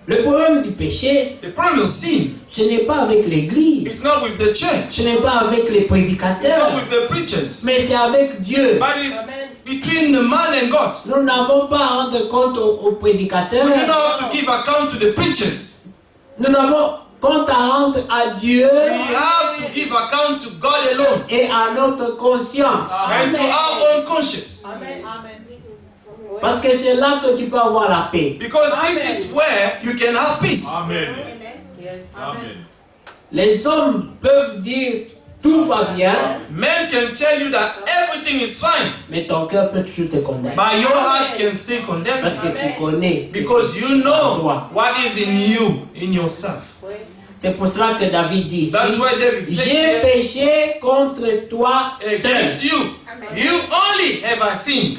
Le problème du péché, The problem of sin, ce n'est pas avec l'église, it's not with the church, ce n'est pas avec les it's not prédicateurs, with the preachers, mais c'est avec Dieu. but it's between the man and God. Nous n'avons pas à rendre compte aux prédicateurs. We do not have to give account to the preachers. Nous avons compte à rendre à Dieu We have to give account to God alone et à notre conscience. and to our own conscience. Parce que c'est là que tu peux avoir la paix. Because this is where you can have peace. Amen. Amen. Les hommes peuvent dire tout va bien, Men can tell you that everything is fine, mais ton cœur peut toujours te condamner. but your heart can still condemn Parce que you. tu connais. Because you know what is in you, in yourself. C'est pour cela que David dit ici, That's why David j'ai said, péché contre toi seul. against you, you only have I sinned.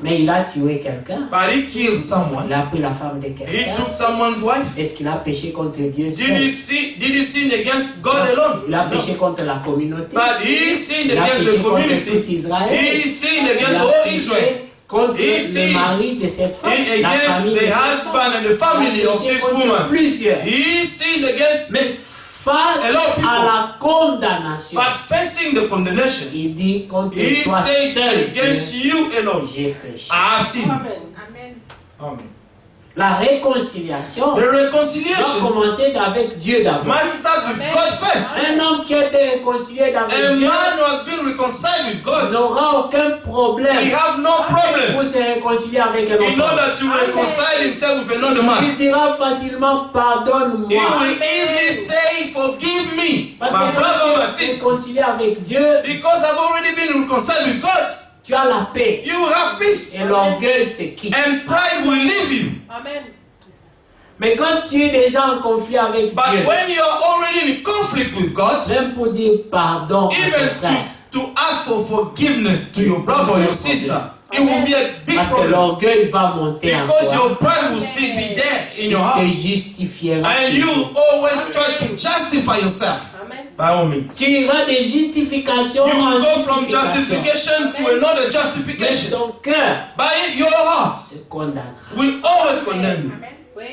Mais il a tué quelqu'un. But he killed Il someone. a pris la femme de He quelqu'un. took someone's wife. Est-ce qu'il a péché contre Dieu Did seul? he sin against God alone? Il a No. péché contre la communauté. But he sinned Il a against péché the contre tout community. Israël. He sinned Il against a all péché Israel. contre He le sinned mari de cette femme, la Against famille de the cette femme. husband and the family Il a of péché this contre woman. plusieurs. He sinned against, Mais face A lot of people. à la condamnation, but facing the condemnation, il dit contre he toi said seul, against Dieu, you alone, j'ai péché. I have sinned. Amen. Amen. La réconciliation The doit reconciliation commencer avec Dieu d'abord. must start with God first. Un homme qui a été réconcilié A avec Dieu man who has been reconciled with God, n'aura aucun problème we have no problem pour se réconcilier avec un in autre homme. order to reconcile himself with another man. Il dira facilement He pardonne-moi. will easily say, forgive me, Parce my que brother, quand my tu es sister, réconcilié avec Dieu, because I've already been reconciled with God. tu as la paix You have peace, et l'orgueil te quitte. and pride will leave you. Amen. Mais quand tu es déjà en conflit avec But Dieu, when you are already in conflict with God, même pour dire pardon à even ton frère, to ask for forgiveness to your brother or your sister, it will be a big parce que problem. l'orgueil va monter en Because toi, your pride will still be there in your te heart. justifiera. And you always try to justify yourself. Amen. By all means. Tu iras de justification You en will go from justification. justification to another Mais justification. ton cœur By your heart te condamnera. will always condemn you. Oui.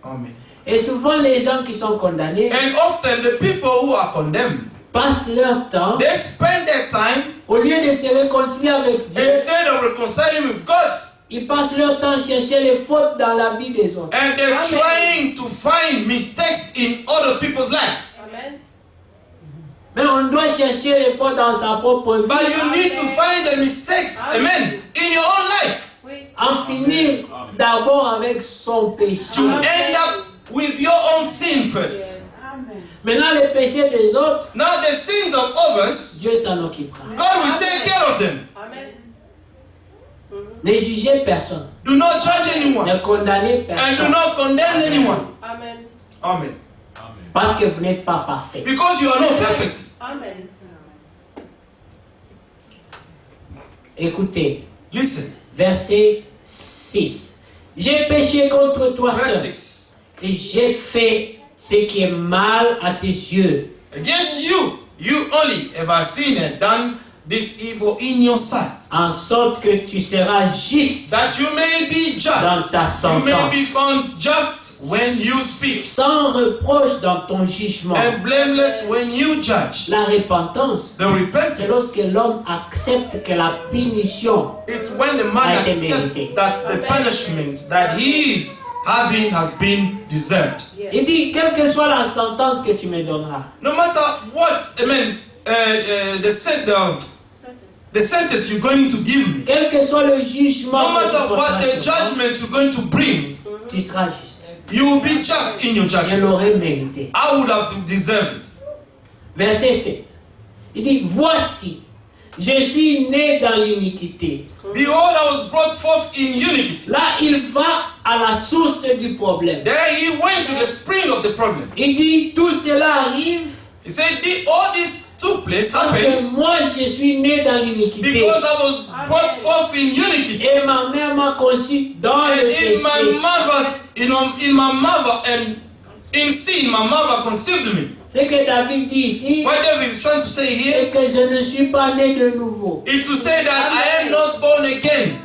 Amen. Et souvent, les gens qui sont condamnés And often the people who are condemned, passent leur temps, they spend their time, au lieu de se réconcilier avec Dieu, instead of reconciling with God, ils passent leur temps à chercher les fautes dans la vie des autres. and they're trying to find mistakes in other people's life. Amen. Mais on doit chercher les fautes dans sa propre But vie, you need to find the mistakes, amen, in your own life Oui. en finir d'abord avec son péché. to end up with your own sin first. Maintenant, les péchés des autres, Now the sins of others, Dieu s'en occupera. God will take care of them. Amen. Ne jugez personne, Do not judge anyone ne condamnez and do personne, not condemn anyone. Amen. Amen. parce que vous n'êtes pas parfait. Because you are not perfect. Amen. Écoutez, Listen, verset 6. J'ai péché contre toi verse seul 6. et j'ai fait ce qui est mal à tes yeux. Against you, you only have I sinned and done this evil in your sight, En sorte que tu seras juste that you may be dans just. ta You may be sentence, found just when you speak, sans reproche dans ton jugement. and blameless when you judge. La repentance, The c'est repentance, lorsque l'homme accepte que la punition it's when the man a été accepts mérité. that the punishment that he is having has been deserved. Il dit, quelle que soit la sentence que tu me donneras, No matter what, the sentence you're going to give me, quel que soit le jugement no que tu matter what the porteras sur moi, judgment you're going to bring, tu seras juste. you will be just in your Je judgment. l'aurais mérité. I would have deserved it. Verset 7. Il dit, voici, je suis né dans l'iniquité. Behold, I was brought forth in iniquity. Là, il va à la source du problème. There he went to the spring of the problem. Il dit, tout cela arrive He said, all this took place, parce que happened, moi, je suis né dans l'iniquité. because I was brought forth in iniquity. Et ma mère m'a conçu dans And le in my péché. mother's, in my mother, and in sin, my mother conceived me. Ce que David dit ici, What David is trying to say here c'est que je ne suis pas né de nouveau. is to say that I am not born again.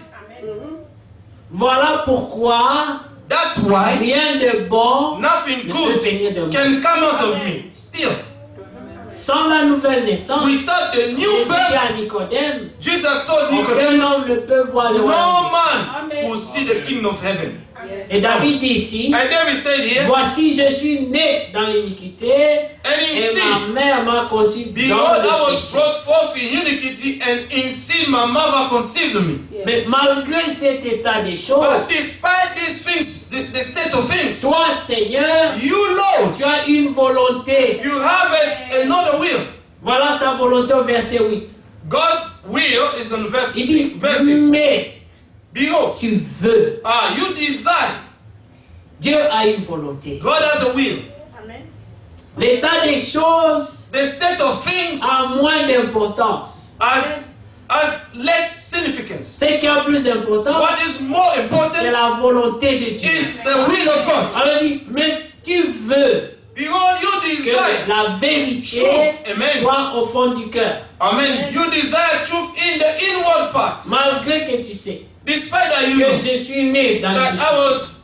Voilà pourquoi That's why rien de bon nothing ne peut venir de good moi. can come out of me. Still, Sans la nouvelle naissance, without the new Jésus dit birth, à Nicodème, Jesus told aucun Nicodemus, homme ne peut voir le no royaume. man will see the kingdom of heaven. Et David dit ici, And David said here, voici, je suis né dans l'iniquité and in et sin, ma mère m'a conçu dans behold, I le was péché. brought forth in iniquity, and in sin my mother conceived me. Mais malgré cet état des But choses, despite these things, the state of things, toi, Seigneur, you, Lord, tu as une volonté. you have another will. Voilà sa volonté au verset 8. God's will is on Il dit, verses. mais Behold, tu veux. you desire. Dieu a une volonté. God has a will. Amen. L'état des choses The state of things a moins d'importance. has less significance. Ce qui a plus d'importance, What is more c'est important la volonté de Dieu. is the will of God. Alors il dit, mais tu veux Behold, you que desire la vérité truth. Amen. soit au fond du cœur. Amen. You desire truth in the inward part. Malgré que tu sais Despite that you que know je suis né dans that l'iniquité,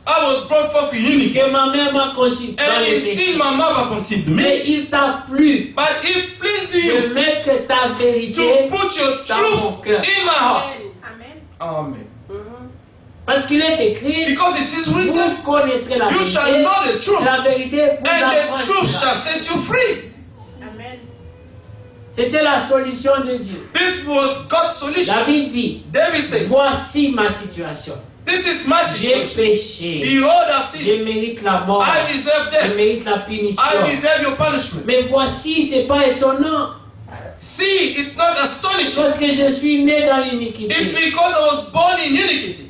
I was brought forth in iniquity. que ma mère m'a conçu dans And le in péché. sin my mother conceived me. Mais il t'a plu But it pleased de you mettre ta to vérité put your dans mon truth cœur. in my heart. Amen. Amen. Parce qu'il est écrit, Because it is vous written, connaîtrez la you shall vérité, know the truth, la vérité vous and the truth affranchira. shall set you free. Amen. C'était la solution de Dieu. This was God's solution. David dit, David said, voici ma situation. this is my J'ai situation. péché. Behold, I've sinned. Je mérite la mort. I deserve Je death. mérite la punition. I deserve your punishment. Mais voici, c'est pas étonnant. See, it's not astonishing. Parce que je suis né dans It's l'iniquité. because I was born in iniquity.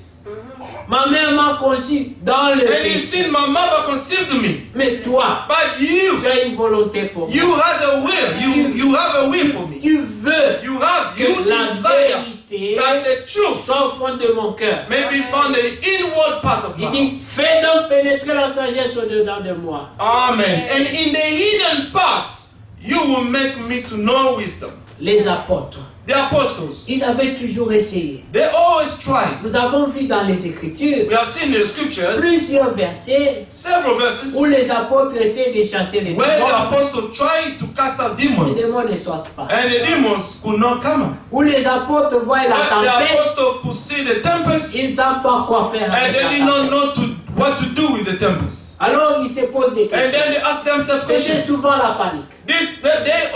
Ma mère m'a conçu dans le And in péché. sin, my mother conceived me. Mais toi, But you, tu as une volonté pour moi. you has a will. You have a will for me. Tu veux You que la desire vérité that the truth soit au fond de mon cœur. may be found in the inward part of my Il heart. dit, fais donc pénétrer la sagesse au-dedans de moi. Amen. And in the hidden parts, you will make me to know wisdom. Les apôtres, The apostles, ils avaient toujours essayé. they always tried. Nous avons vu dans les Écritures We have seen in the scriptures plusieurs versets several verses où les apôtres essaient de chasser les where the démons. apostles tried to cast out Les demons, démons ne sortent pas. and the demons could not come out. Où les apôtres voient la But the tempête, apostles could see the tempest, ils ne savent pas quoi faire and avec they la did not tempête. know what to do with the tempest. Alors ils se posent des And questions. then they asked themselves C'était questions. souvent la panique. They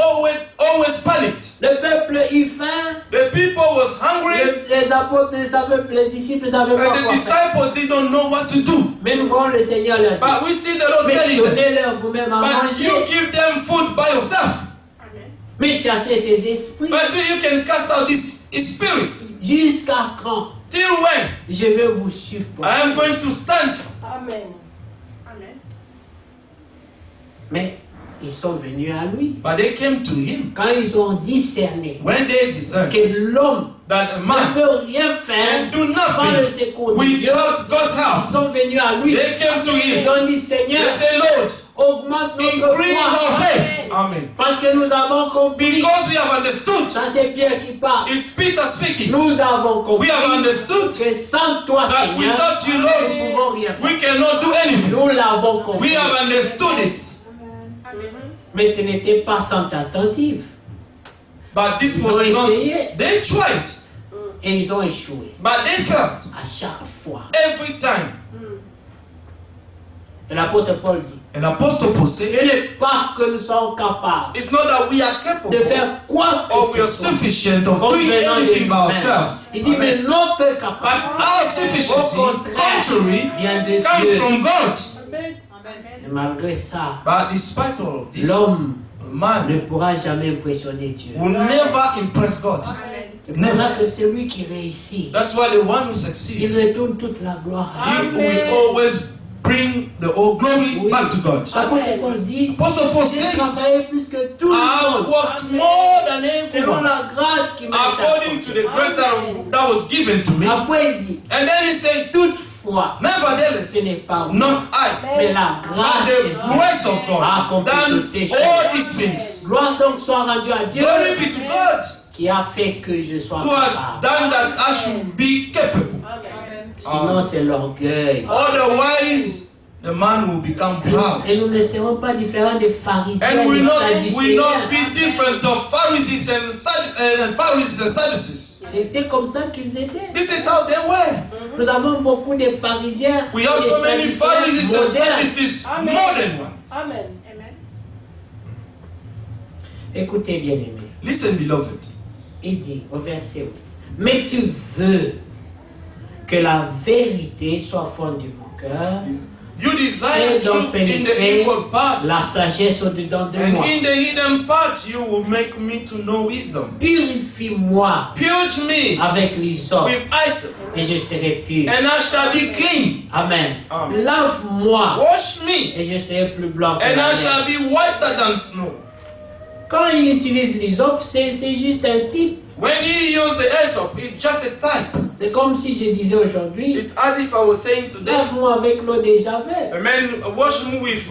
always panicked. Le peuple eut faim, The people was hungry, les apôtres ne savaient, les disciples ne savaient pas and the quoi faire. disciples didn't know what to do. Mais nous voyons le Seigneur leur dire, But we see the Lord mais telling them, donnez-leur vous-même à but manger, you give them food by yourself. Amen. mais chassez ces esprits. But you can cast out these spirits. Jusqu'à quand Till when? je vais vous supporter? I am going to stand. Amen. Amen. Mais ils sont venus à lui. But they came to him Quand ils ont discerné when they discerned que l'homme that a ne man peut rien faire can do sans le nothing secours de Dieu, without God's ils house. sont venus à lui. They came to Ils him. ont dit, Seigneur, They say, Lord, augmente notre increase foi. our faith. Amen. Parce que nous avons compris. Because we have understood. Ça c'est Pierre qui parle. It's Peter speaking. Nous avons compris We have understood que sans toi, that Seigneur, without you, nous ne Lord, pouvons rien faire. we cannot do anything. Nous l'avons compris. We have understood it. Amen. Mais ce n'était pas sans tentative. But this Ils was ont not. essayé. They tried, Et ils ont échoué. but they failed À chaque fois. every time. Et l'apôtre Paul dit, And Apostle Paul said, ce n'est pas que nous sommes capables it's not that we are de capable faire quoi or we que are ce soit. sufficient of Comme doing venant de anything by nous-mêmes. ourselves. Il dit, mais notre But capacité, our au sufficiency, contraire, contrary, vient de comes Dieu. from God. Amen. Et malgré ça, But despite all of this, l'homme ne man pourra jamais impressionner Dieu. will never impress God. Amen. C'est pour ça que celui qui réussit, That's why the one who il succeeds, retourne toute la gloire à he Dieu. will always bring the whole glory Oui. back to God. L'apôtre Paul dit, Apostle Paul j'ai said, travaillé plus que tout le I monde, worked more than selon everyone, la grâce qui m'a été according to the accordée. grace that was given to me. Après il dit, And then he said, toutefois, nevertheless, ce n'est pas moi, not I, mais la but grâce de the Dieu grace of God a has accompli done toutes ces all choses. these things. Gloire donc soit rendue à Dieu Glory be to God qui a fait que je sois who has capable. done that I should be capable. Amen. Sinon c'est l'orgueil. Otherwise, the man will become proud. Et nous ne serons pas différents des pharisiens And et we des will not sadducéens. be different of Pharisees and Sadducees. C'était comme ça qu'ils étaient. This is how they were. Nous avons beaucoup de pharisiens We have et so many Pharisees and modernes. Sadducees, Amen. modern ones. Amen. Amen. Écoutez bien aimé. Listen, beloved. Il dit au verset 8. Mais si tu veux que la vérité soit fondée de mon cœur, You desire fais truth donc in the pénétrer inward parts. la sagesse au-dedans de And moi. in the hidden part, you will make me to know wisdom. Purifie-moi Purge me avec l'hysope with hyssop, et je serai pur. and I shall be clean. Amen. Amen. Lave-moi Wash me, et je serai plus blanc que and la I shall neige. be whiter than snow. Quand il utilise l'hysope, c'est juste un type. When he used the hyssop, it's just a type. C'est comme si je disais aujourd'hui, It's as if I was saying today, lave-moi avec l'eau de Javel. a man wash me with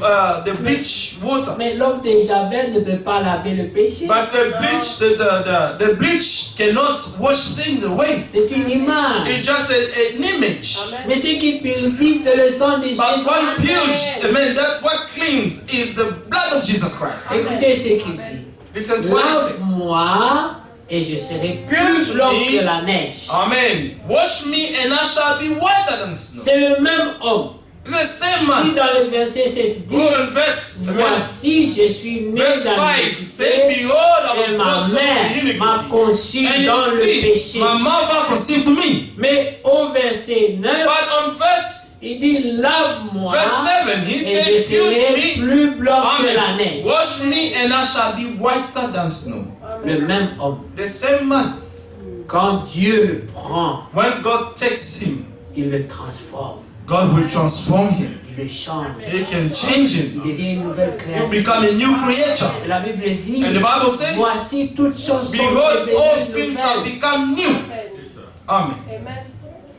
the bleach water. Mais l'eau de Javel ne peut pas laver le péché. But the bleach, the bleach cannot wash sin away. C'est une image. It's just an image. Mais ce qui purifie, c'est le sang de But what Jésus. purge, amen, that what cleans is the blood of Jesus Christ. Écoutez ce qu'il dit. Listen to what he said. Lave-moi et je serai plus Purge blanc me. que la neige. Amen. Wash me and I shall be whiter than snow. C'est le même homme It's the same qui man. dans le verset 7 dit, Who in verse, voici je suis né verse dans 5 l'iniquité says, Behold, I et was ma brought mère from iniquity. m'a conçu And dans you le see, péché. my mother conceived me. Mais au verset 9, But on verse il dit lave-moi 7, he et je said, serai Purge me. plus blanc que la Amen. neige. Wash me and I shall be whiter than snow. Le même homme. The same man. Quand Dieu le prend, When God takes him, il le transforme, God will transform him. il le change. He can change Il him. devient une nouvelle You créature. become a new creature. Et la Bible dit, And the Bible says, voici toutes choses sont Behold, all devenues things have nouvelles. become new. Amen. Amen.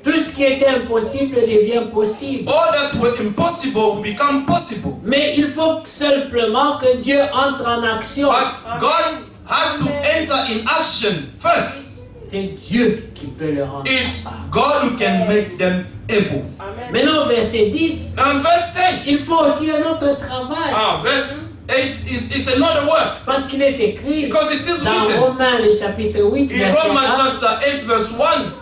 Tout ce qui était impossible devient possible. All that was impossible will become possible. Mais il faut simplement que Dieu entre en action. But God had to enter in action first. C'est Dieu qui peut le rendre It's capable. God who can make them able. Amen. Maintenant, verset 10, Now in verse 10, il faut aussi un autre travail. verse 8, it's another word. Parce qu'il est écrit Because it is dans written Romains, le chapitre 8, in verset Romans 1, chapter 8, verse 1.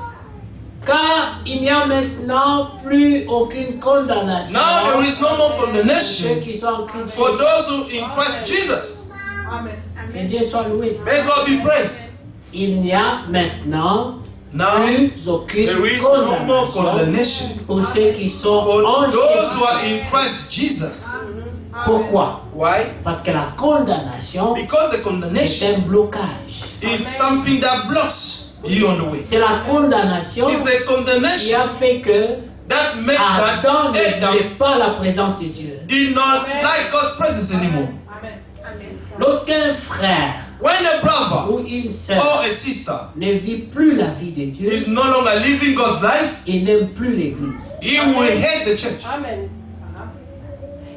car il n'y a maintenant plus aucune condamnation Now there is no more pour ceux condemnation qui sont en Christ for Jésus. those who in Christ Jesus. Amen. Que Amen. Dieu soit loué. May God be praised. Il n'y a maintenant Now plus aucune there is no more condamnation condemnation pour ceux qui sont for en those who are Jésus. in Christ Jesus. Pourquoi? Why? Parce que la condamnation Because the est condemnation un blocage. is something that blocks you on the way. C'est la condamnation It's the qui condemnation a fait que that made that Adam ne Adam voulait pas la présence de Dieu. did not like God's presence anymore. Amen. Amen. Lorsqu'un frère When a brother ou une sœur or a sister ne vit plus la vie de Dieu, is no longer living God's life, il n'aime plus l'église. he will hate the church. Amen.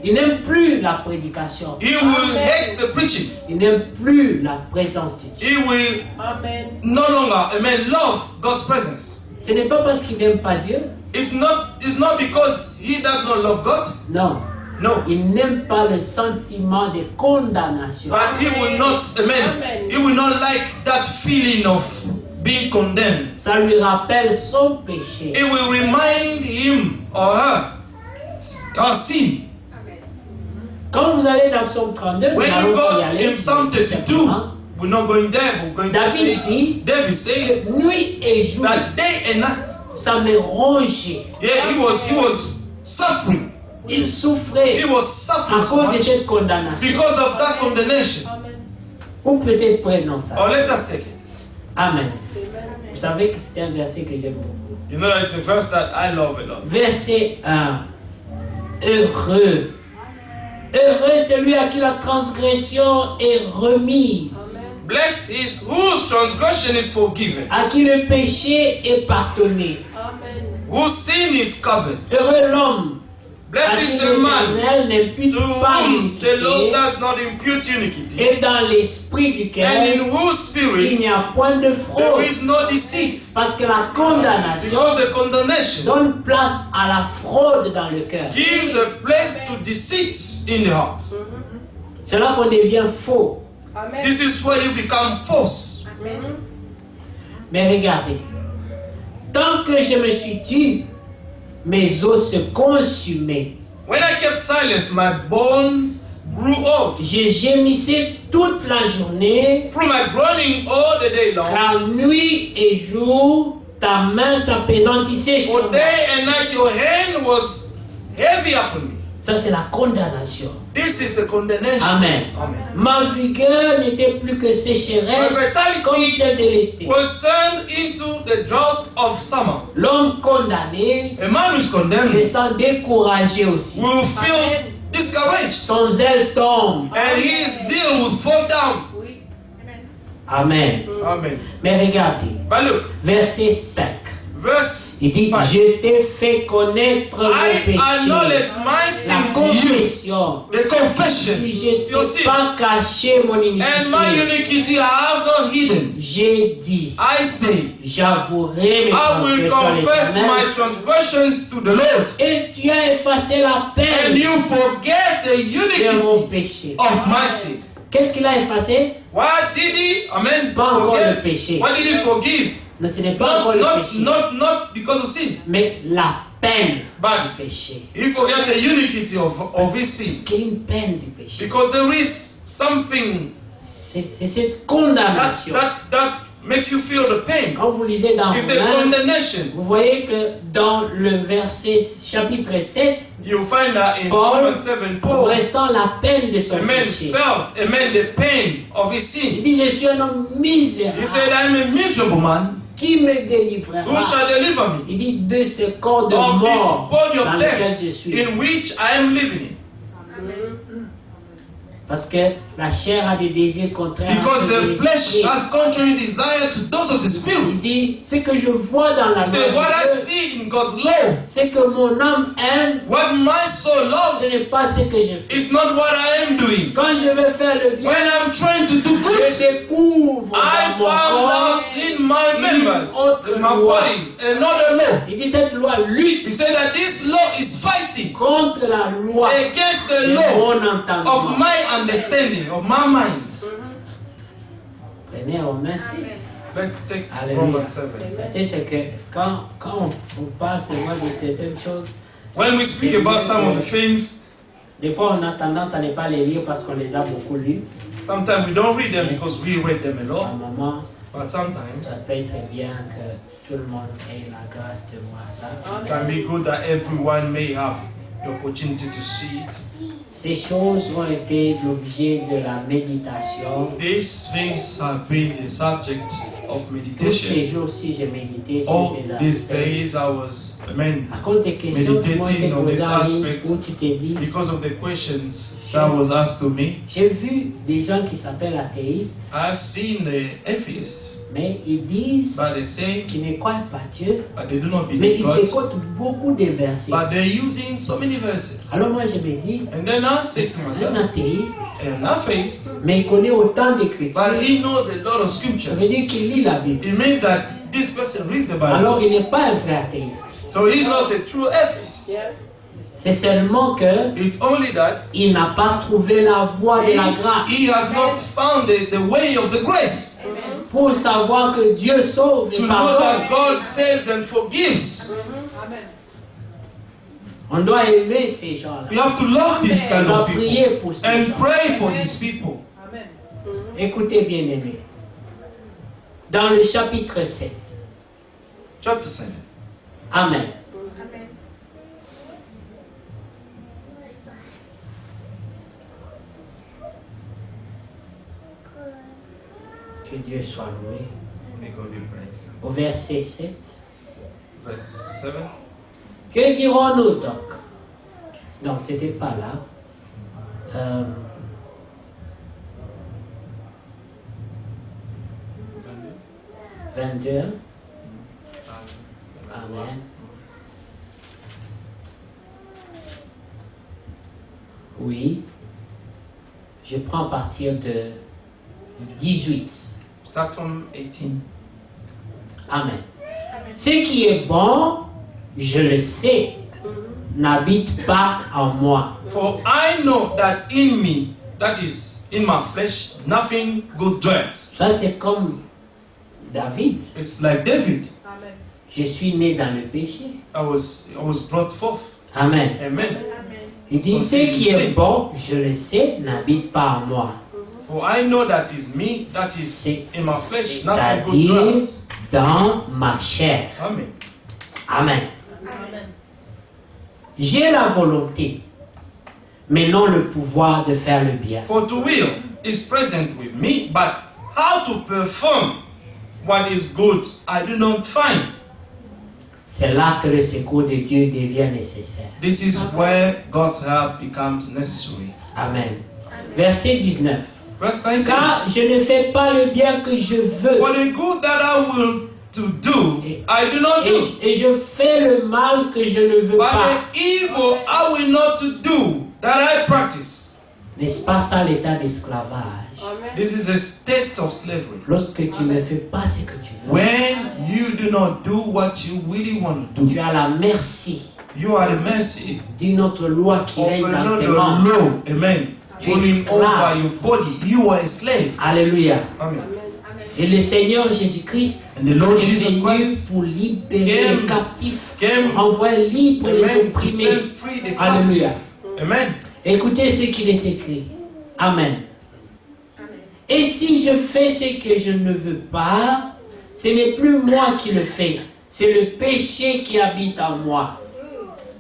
Il n'aime plus la prédication. He will hate the preaching. Il n'aime plus la présence de Dieu. He will Amen. no longer, love God's presence. Ce n'est pas parce qu'il n'aime pas Dieu. It's not because he does not love God. Non. No. Il n'aime pas le sentiment de condamnation. But he will not, he will not like that feeling of being condemned. Ça lui rappelle son péché. It will remind him or her our sin. Quand vous allez dans Psaume 32, nous When allons you pas y go aller. in Psalm 32, simplement. we're not going there, we're going to see. David dit David said que nuit et jour, that day and night, ça me rongeait. yeah, he was suffering. Il souffrait He was à suffering so cause de much cette condamnation. because of that condemnation. Ou peut-être prenons ça. Or let us take it. Amen. Vous savez que c'est un verset que j'aime beaucoup. You know that it's a verse that I love a lot. Verset 1. Heureux. Heureux celui à qui la transgression est remise, Blessed is whose transgression is forgiven, à qui le péché est pardonné. Amen. whose sin is covered. Heureux l'homme Blessed is the man l'Éternel n'impute to pas whom the Lord l'iniquité, does not impute iniquity, et dans l'esprit and duquel in whose il spirit n'y a point de there fraude. is no deceit. Parce que la condamnation Because the condemnation donne place à la fraude dans le cœur. gives a place to deceit in the heart. C'est là qu'on devient faux. This is where you become false. Amen. Mais regardez, tant que je me suis tu, mes os se consumaient. When I kept silence, my bones grew old. Je gémissais toute la journée, Through my groaning all the day long, car nuit et jour, ta main s'appesantissait sur for moi. day and night your hand was heavy upon me. Ça, c'est la condamnation. This is the condemnation. Amen. Amen. Ma vigueur n'était plus que sécheresse My vitality comme celle de l'été. was turned into the drought of summer. L'homme condamné A man who is se condemned sent découragé aussi. will feel discouraged, Son zèle tombe. and his zeal will fall down. Amen. Amen. Mais regardez, But look, verset 5. verse Il dit, 5. je t'ai fait connaître mon I péché. acknowledge my La sin to you, confession. the confession, Si je your t'ai sin, pas caché mon and my iniquité, iniquity I have not hidden. j'ai dit, I say, j'avouerai mes I will transgressions à confess l'Éternel. my transgressions to the Lord, Et tu as effacé la and peine you forget the de mon iniquity péché. of my sin. Qu'est-ce qu'il a effacé? What did he, amen, Pas encore le forgive? péché. What did he forgive? Mais ce n'est pas encore le péché. Not because of sin, Mais la peine but du péché. he forget the iniquity of his sin. Qu'il y a une peine du péché. Because there is something C'est cette condamnation. that makes you feel the pain. Quand vous lisez dans It's the Romains, condemnation. vous voyez que dans le verset chapitre 7, You find that in Paul Romans 7, Paul, ressent la peine de son a man péché. felt, the pain of his Il sin. dit, je suis un homme misérable. He said, I'm a miserable man. Qui me délivrera? Who shall deliver me Il dit, de ce corps de of mort this body dans of lequel death je suis. in which I am living Parce que la chair a des désirs contraires in? Because à ceux de the flesh l'esprit. has contrary desire to those of the Il spirit. dit, ce que je vois dans la He said, loi what I de Dieu, see in God's law, c'est que mon âme aime, what my soul ce loves, n'est pas ce que je fais. is not what I am doing. Quand je veux faire le bien, When I'm trying to do good, je découvre I dans mon found corps. out in my members, autre in my loi. body, another law. Il dit, cette loi He lutte said that this law is fighting contre la loi against the de law mon entendement. of my understanding, of my mind. Prenez Romains 6. Let's take Alléluia. Romans 7. Peut-être que quand on parle seulement de certaines choses, When we speak about some of the things, des fois on a tendance à ne pas les lire parce qu'on les a beaucoup lus. sometimes we don't read them because we read them a À un lot, moment, but sometimes ça fait très bien que tout le monde ait la grâce de voir ça. it can be good that everyone may have the opportunity to see it. Ces choses ont été l'objet de la méditation. These things have been the subject of Tous ces meditation. jours-ci, j'ai médité sur All ces these aspects. days I was, À cause des questions qui m'ont été meditating on posées these en ligne, aspects. où tu t'es dit, because of the questions that was asked to me. j'ai vu des gens qui s'appellent athéistes, I've seen the atheists, mais ils disent but they say, qu'ils ne croient pas Dieu, but they do not mais believe ils God. décotent beaucoup de versets. But they're using so many verses. Alors moi je me dis, And then I say to un myself, athéiste, an atheist, mais il connaît autant d'écritures, but he knows a lot of ça scriptures. veut dire qu'il lit la Bible. It means that this person reads the Alors Bible. il n'est pas un vrai athéiste. So he's not a true atheist. C'est seulement que It's only that il n'a pas trouvé la voie de la grâce he has not found the way of the grace pour savoir que Dieu sauve to et know that pardonne. God saves and forgives. On doit aimer ces gens-là. We have to love this On kind doit of people prier pour ces and gens. pray for these people. Écoutez bien aimés. Dans le chapitre 7. Chapter 7. Amen. Amen. Que Dieu soit loué. May God be praised. Au verset 7. Verse 7. Que dirons-nous donc? Non, c'était pas là. 22. Amen. Oui. Je prends à partir de 18. Start from 18. Amen. Ce qui est bon, je le sais, n'habite pas en moi. For I know that in me, that is, in my flesh, nothing good dwells. Ça, c'est comme David. It's like David. Amen. Je suis né dans le péché. I was brought forth. Amen. Amen. Amen. Il dit, ce qui est bon, je le sais, n'habite pas en moi. For I know that is me, that is C'est- in my flesh, nothing good C'est-à-dire dwells. dans ma chair. Amen. Amen. Amen. J'ai la volonté, mais non le pouvoir de faire le bien. For to will is present with me, but how to perform what is good, I do not find. C'est là que le secours de Dieu devient nécessaire. This is where God's help becomes necessary. Amen. Verset 19. Verse 19. Car je ne fais pas le bien que je veux, For the good that I will to do, I do not do. et je fais le mal que je ne veux But pas. the evil I will not to do, that I practice. N'est-ce pas ça l'état d'esclavage? Amen. This is a state of slavery. Lorsque tu ne fais pas ce que tu veux, When you do not do what you really want to tu do, as la merci you are the mercy d'une autre loi qui of règne dans tes another membres. law. Amen. Tu es Ruling esclave. over your body. You are a slave. Alléluia. Amen. Amen. Et le Seigneur Jésus-Christ And the Lord est Jesus venu Christ pour libérer came- les captifs, came, renvoyer libres les amen, to opprimés. set free the Alléluia. captive. Amen. Écoutez ce qu'il est écrit. Amen. Amen. Et si je fais ce que je ne veux pas, ce n'est plus moi qui le fais, c'est le péché qui habite en moi.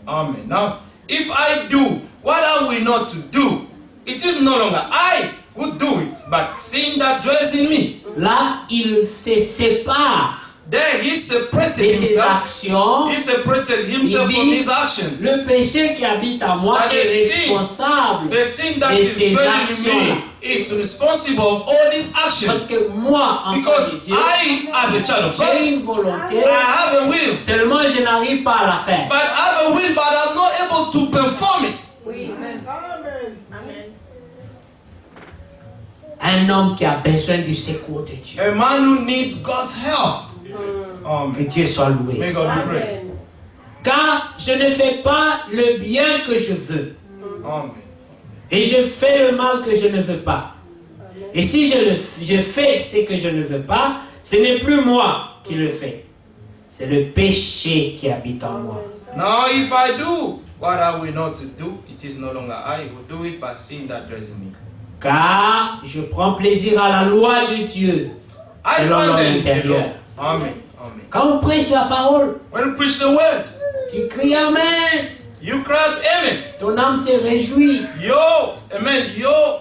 Amen. Now, if I do what I will not to do, it is no longer I who do it, but sin that dwells in me. Là, il se sépare There he separated de ses himself. actions. He separated himself Il from dit, his actions. le péché qui habite en moi And est the sin- responsable. The sin that Et is ces dwelling in actions-là. me, it's responsible of all these Parce actions. que moi, enfant Because de Dieu, I, as a child of God, j'ai une volonté, I have a will. seulement je n'arrive pas à la faire. But I have a will, but I'm not able to perform it. Oui. Amen. Amen. Un homme qui a besoin du secours de Dieu. A man who needs God's help. Que Amen. Dieu soit loué. May God be praised. Amen. Car je ne fais pas le bien que je veux. Amen. Et je fais le mal que je ne veux pas. Et si je fais ce que je ne veux pas, ce n'est plus moi qui le fais. C'est le péché qui habite en moi. Now, if I do what I will not to do, it is no longer I who do it, but sin that dwells in me. Car je prends plaisir à la loi de Dieu. I Selon find l'homme them in the intérieur. law. Amen. Amen. Quand on prêche la parole, When you preach the word, tu cries Amen. you cry out, Amen. Ton âme se réjouit. Amen. Your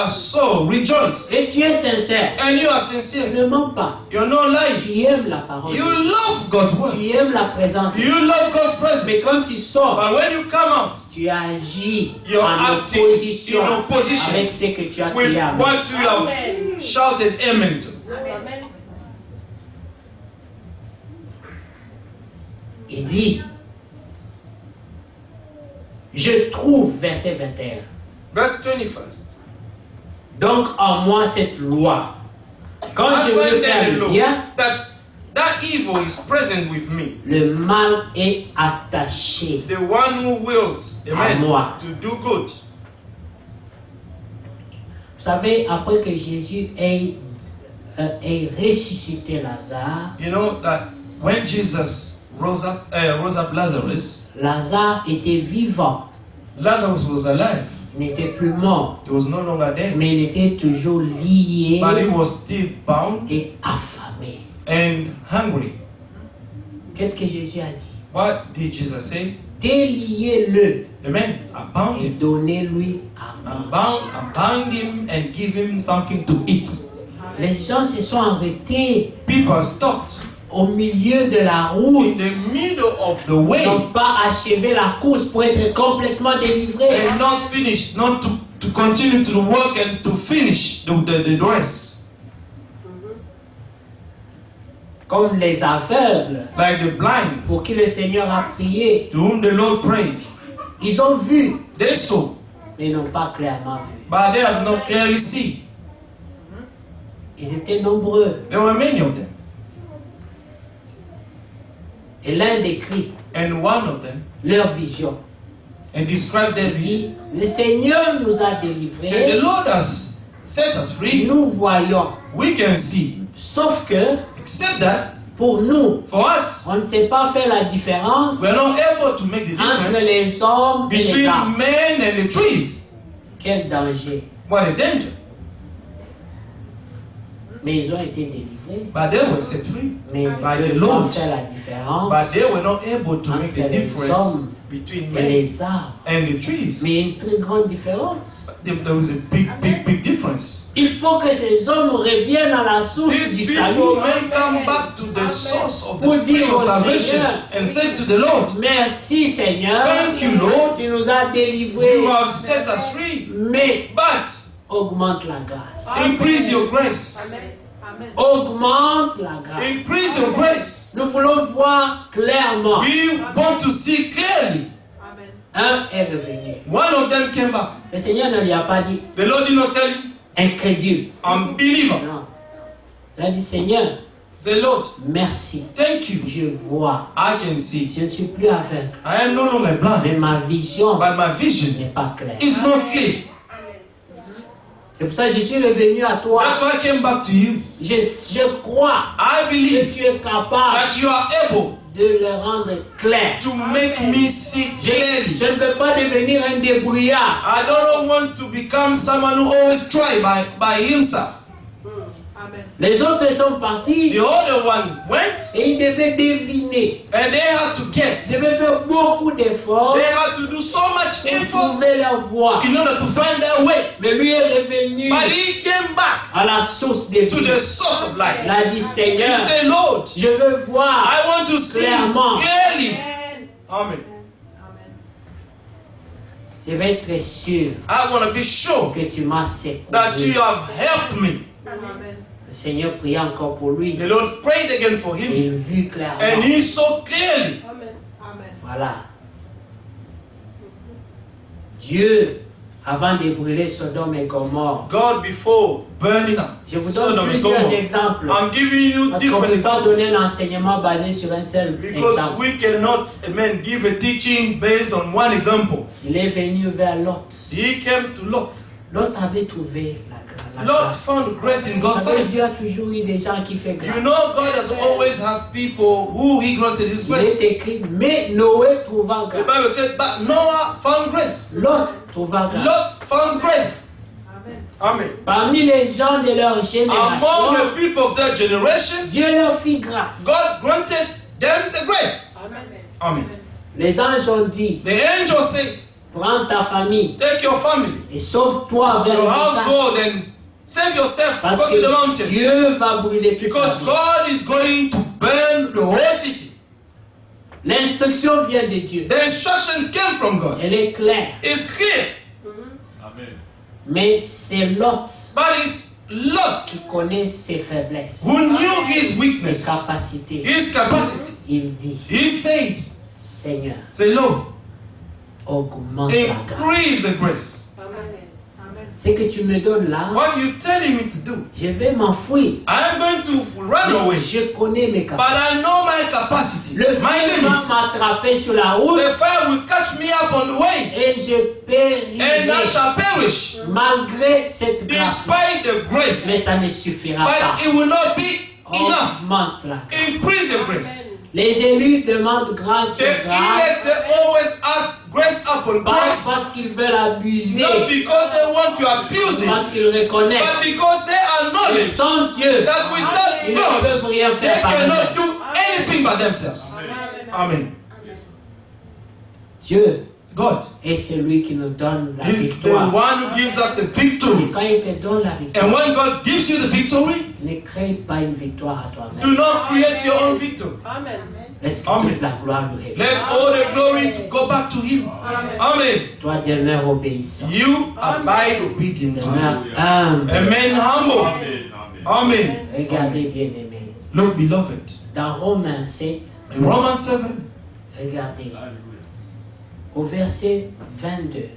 soul rejoice. Et tu es sincère. And you are Tu sincere. ne mens pas. You're not lying. Tu aimes la parole. You love God's word. Tu aimes la présence. You love God's Mais presence. quand tu sors, But when you come out tu agis You're en acting opposition in opposition avec ce que tu as with crié Amen. what you have Amen. shouted amen to. Amen. Il dit, je trouve, verset 21, Verse 21st. donc en moi cette loi. Quand I je veux find faire that le law, bien, that evil is present with me. le mal est attaché. The one who wills, amen, moi. to do good. Vous savez, après que Jésus ait ressuscité Lazare, You know that when Jesus rose up Lazarus, Lazare était vivant. Lazarus was alive. Il n'était plus mort, He was no longer dead, mais il était toujours lié but he was still bound et affamé. and hungry. Qu'est-ce que Jésus a dit? What did Jesus say? Déliez-le Amen. I bound et him. donnez-lui à I bound him and give him something to eat. Les gens se sont arrêtés People stopped au milieu de la in route. the middle of the Ils way n'ont pas achevé la course pour être complètement délivrés. and not finished, not to continue to work and to finish the rest. Comme les aveugles Like the blind, pour qui le Seigneur a prié. to whom the Lord prayed. Ils ont vu, They saw, mais ils n'ont pas clairement vu. but they have not clearly seen. Ils étaient nombreux. There were many of them. Et l'un décrit And one of them, leur vision. and described their Il vision, dit, le Seigneur nous a said, the délivrés, Lord has set us free. nous voyons. We can see. Sauf que, Except that, pour nous, for us, on ne sait pas faire la différence we are not able to make the entre difference les hommes et les between arbres. men and the trees. Quel danger. What a danger. Mais ils ont été délivrés. But they were set free. Mais ils ne By the peuvent pas Lord. faire la différence But they were not able to make the entre les difference hommes between et men les arbres. and the trees. Mais il y a une très grande différence. There was a big difference. Il faut que ces hommes reviennent à la source These du people salut. may come back to the source of the Pour spring dire of au salvation Seigneur, and say to the Lord, Merci Seigneur, thank you, Lord. tu nous as délivrés, You have set us free. mais But augmente la grâce. increase your grace. Amen. Amen. Augmente la grâce. Increase your grace. Nous voulons voir clairement. We want to see clearly. Amen. Un est revenu. One of them came back. Le Seigneur ne lui a pas dit The Lord did not tell him, incrédule. unbeliever. Non. Il a dit Seigneur, Say, Lord, merci. thank you. Je vois. I can see. Je ne suis plus aveugle. I am no longer blind. Mais ma vision But my vision n'est pas claire. is not clear. C'est pour ça que je suis revenu à toi. That's why I came back to you. Je crois I que believe tu es capable that you are able de le rendre clair. to make me see clearly. Je ne veux pas devenir un débrouillard. I don't want to become someone who always try by himself. Amen. Les autres sont partis The other one went et ils devaient deviner. and they had to Ils guess. devaient faire beaucoup d'efforts They had to do so much pour effort trouver leur voie. in order to find their way. Mais lui est revenu But he came back à la source des to vies. the source of life. Il a dit He Seigneur, said, Lord, je veux voir. I want to see Clairement. clearly. Amen. Amen. Amen. Je vais être sûr I want to be sure que tu m'as that you secouru. have helped me. Amen. Le Seigneur pria encore pour lui. The Lord prayed again for Et him, il vit and clairement. he saw clearly. Amen. Amen. Voilà. Dieu, avant de brûler Sodome et Gomorre, God before burning up je vous Sodom donne and plusieurs Gomorrah. exemples. I'm giving you Parce qu'on ne different peut pas examples donner l'enseignement basé sur un seul because exemple. we cannot, amen, give a teaching based on one example. Il est venu vers Lot. He came to Lot. Lot avait trouvé la Lot grâce. found grace in God's Vous savez, sight. Dieu a toujours eu des gens qui font grâce. You know, God has always had people who He granted His Il est grace. écrit, mais Noé trouva The grâce. Bible said, but Noah found grace. Lot trouva grâce. Lot found grace. Amen. Amen. Parmi les gens de leur Among génération, the people of that generation, Dieu leur fit grâce. God granted them the grace. Amen. Amen. Les anges ont dit, The angel said, prends ta famille take your family, et sauve-toi vers your le montagne. household, and save yourself. Parce Go to the que mountain. Dieu va brûler toute la Because ville. God is going to burn the whole city. L'instruction vient de Dieu. The instruction came from God. Elle est claire. It's clear. Mais c'est Lot But it's Lot qui connaît ses faiblesses, who knew his ses weaknesses, capacités. his capacity. Il dit, He said, Seigneur, say, Lord, augmente la grâce. increase the grace. Amen. Amen. Ce que tu me donnes là, What you telling me to do, je vais m'enfuir. I'm going to run away. Je connais mes But capacités. I know my capacity, Le my feu va limits. m'attraper sur la route The fire will catch me up on the way, et je and I périrai shall perish. malgré cette grâce. Despite the Mais grace, ça ne suffira but pas. it will not be enough. Augmente la grâce. Increase your grace. Les élus demandent grâce The sur grâce, elect, they always ask grace upon pas grace, parce qu'ils veulent abuser, not because they want to abuse parce it, qu'ils but reconnaissent because they qu'ils acknowledge sont Dieu. that without Ils ne God, peuvent rien they faire par cannot eux-mêmes. do anything by themselves. Amen. Dieu God est celui qui nous donne la is the victoire. one who gives us the Et victory. quand il te donne la And victoire, when God gives you the victory, ne crée pas une victoire à do toi-même. not create your own victory. Amen. Laisse que Amen. toute la gloire lui revienne. Let all the glory to go back to Him. Amen. Toi, demeure obéissant. You abide obedient to Him. Demeure humble. Amen. Humble. Amen. Regardez, bien-aimés. Look, beloved. Dans Romains 7, In Romans 7, regardez. Au verset 22.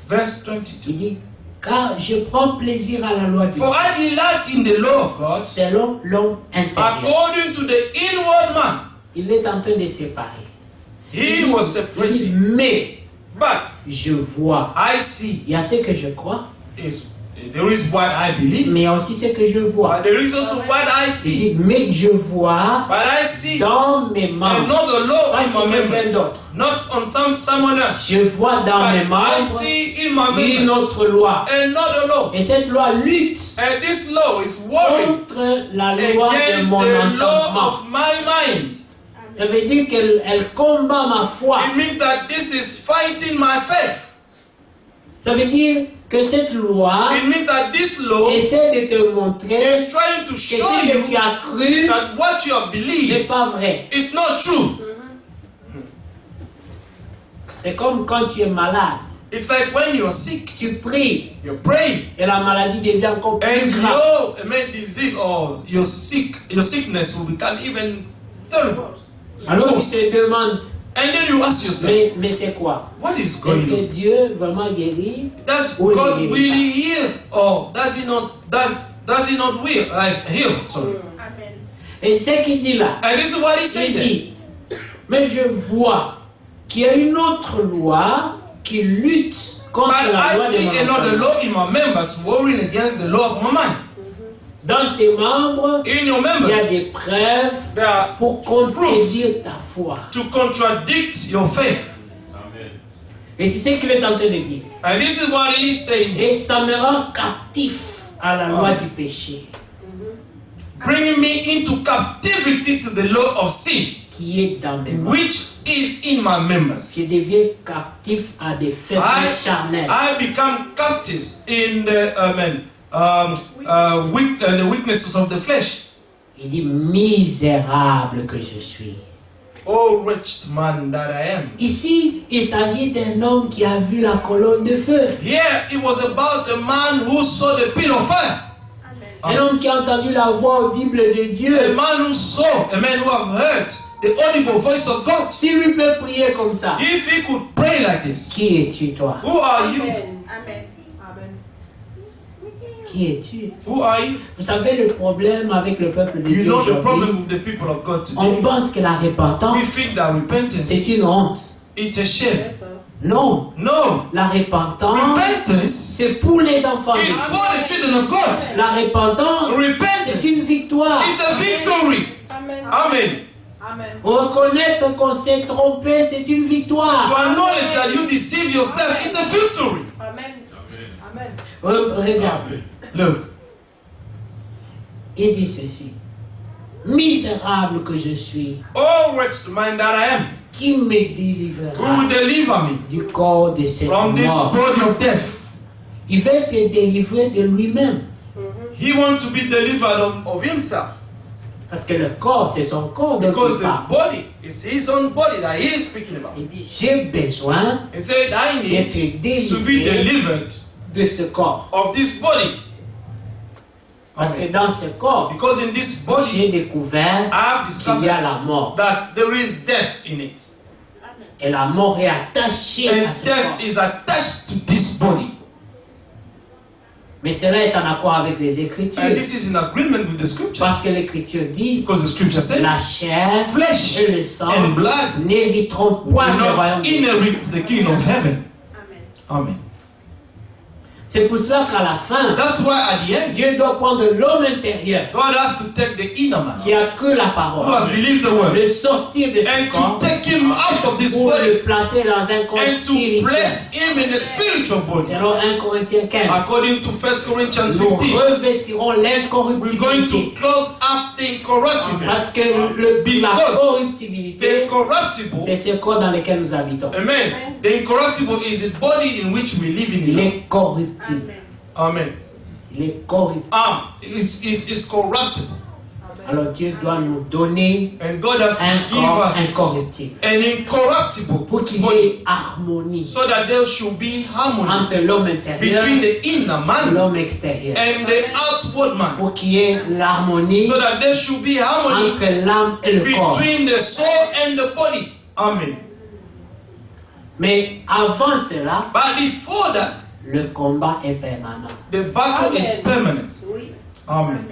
Verse 22. Il dit, car je prends plaisir à la loi de Dieu, For I delight in the law of God selon l'homme intérieur. according to the inward man. Il est en train de séparer. He was Il dit, separated. mais But je vois. I see. Il y a ce que je crois, There is what I believe. mais il y a aussi ce que je vois. But there is also what I Il see. dit, mais je vois But I see. dans mes And membres. not the law Pas in chez my quelqu'un members. d'autre. Not on someone else. Je vois dans mes But I membres see in my une members. autre loi. Another law. Et cette loi lutte And this law is warring contre la loi de against mon the law entendement. of my mind. Ça veut dire qu'elle combat ma foi. It means that this is fighting my faith. Ça veut dire que cette loi It means that this law essaie de te montrer is trying to que show ce que tu you as cru that what you have n'est believed, pas vrai. it's not true. C'est comme quand tu es malade. It's like when you're sick, Tu pries you pray, et la maladie devient encore plus and grave. your disease or your sickness will become even terrible. Alors tu Worse. te demandes, And then you ask yourself, mais c'est quoi? what is Est-ce going que on? Dieu vraiment guérit? Does Will God he heal? really heal, or does he not heal? Sorry. Amen. Et c'est ce qu'il dit là. And this is what he Il said there. dit, mais je vois qu'il y a une autre loi qui lutte contre But la loi I de see mon another entendement. law in my members warring against the law of my mind. Dans tes membres, In your il y a members, des preuves there are pour contredire ta foi. to contradict your faith. Et c'est ce qu'il est en train de dire. And this is what he is saying. Et ça me rend captif à la loi du péché, Bringing me into captivity to the law of sin, qui est dans mes membres. which is in my Je members. deviens captif à des faiblesses charnelles. I become captives in the the weaknesses of the flesh. Il dit, misérable que je suis. Oh, wretched man that I am. Ici, il s'agit d'un homme qui a vu la colonne de feu. Here it was about a man who saw the pit of fire. Un homme qui a entendu la voix audible de A Dieu. man who saw, a man who have heard the audible voice of God. S'il lui peut prier comme ça, If he could pray like this, qui es-tu toi? who are you? Amen. Amen. Amen. Qui es-tu? Who are you? Vous savez le problème avec le peuple de You Dieu know the aujourd'hui? problem with the people of God On today. pense que la We repentance, think that repentance, c'est une honte. it's a shame. Yes, sir. Non, No. la repentance, Repentance, c'est pour les enfants de it's Dieu. for the children of God. La repentance, c'est une Repentance, victoire. it's a victory. Amen. Amen. Amen. Reconnaître qu'on s'est trompé, c'est une To victoire. acknowledge that you deceive yourself, it's a victory. Amen. Amen. Regardez, Look, il dit ceci. Misérable que je suis, oh wretched man that I am, qui me who will délivrera deliver me du corps de cette from this mort? body of death? Il veut te délivrer de lui-même. He wants to be delivered of himself. Parce que le corps, c'est son corps dont Because il the parle. body is his own body that he is speaking about. Il dit, j'ai besoin He said, I d'être need to be délivré delivered de ce corps. of this body. Parce que dans ce corps, Because in this body, j'ai découvert I have qu'il y a la discovered mort. that there is death in it. Et la mort est attachée à And ce death corps. is attached to this body. Mais cela est en accord avec les And Écritures. this is in agreement with the scriptures. Parce que l'Écriture dit, Because the scripture says, la chair flesh et le sang and blood n'hériteront will point du not royaume de Dieu. inherit the kingdom of heaven. Amen. Amen. C'est pour cela qu'à la fin, That's why at the end, Dieu doit prendre l'homme intérieur God has to take the inner man qui a cru la who parole, has believed the word le sortir de ce and corps to take him out of this pour body le placer dans un corps and to spirituel. place him in a spiritual body. Selon 1 Corinthiens 15, According to 1 Corinthians nous 15, revêtirons we're going l'incorruptibilité. to close up the incorruptible. Parce que la Because corruptibilité, The corruptible, c'est ce corps dans lequel nous habitons. amen. The incorruptible is the body in which we live Il in. est corruptible. Amen. Il est corruptible. It's corruptible. Alors Dieu doit nous donner And God has un to give corps us incorruptible an incorruptible pour qu'il y body ait harmonie so that there should be harmony entre l'homme intérieur between the inner et man l'homme extérieur. and the outward man. Pour qu'il y ait l'harmonie So that there should be harmony entre l'âme et le corps. between the soul and the body. Amen. Mais avant cela, But before that, le combat est permanent. the battle is permanent. Oui. Amen.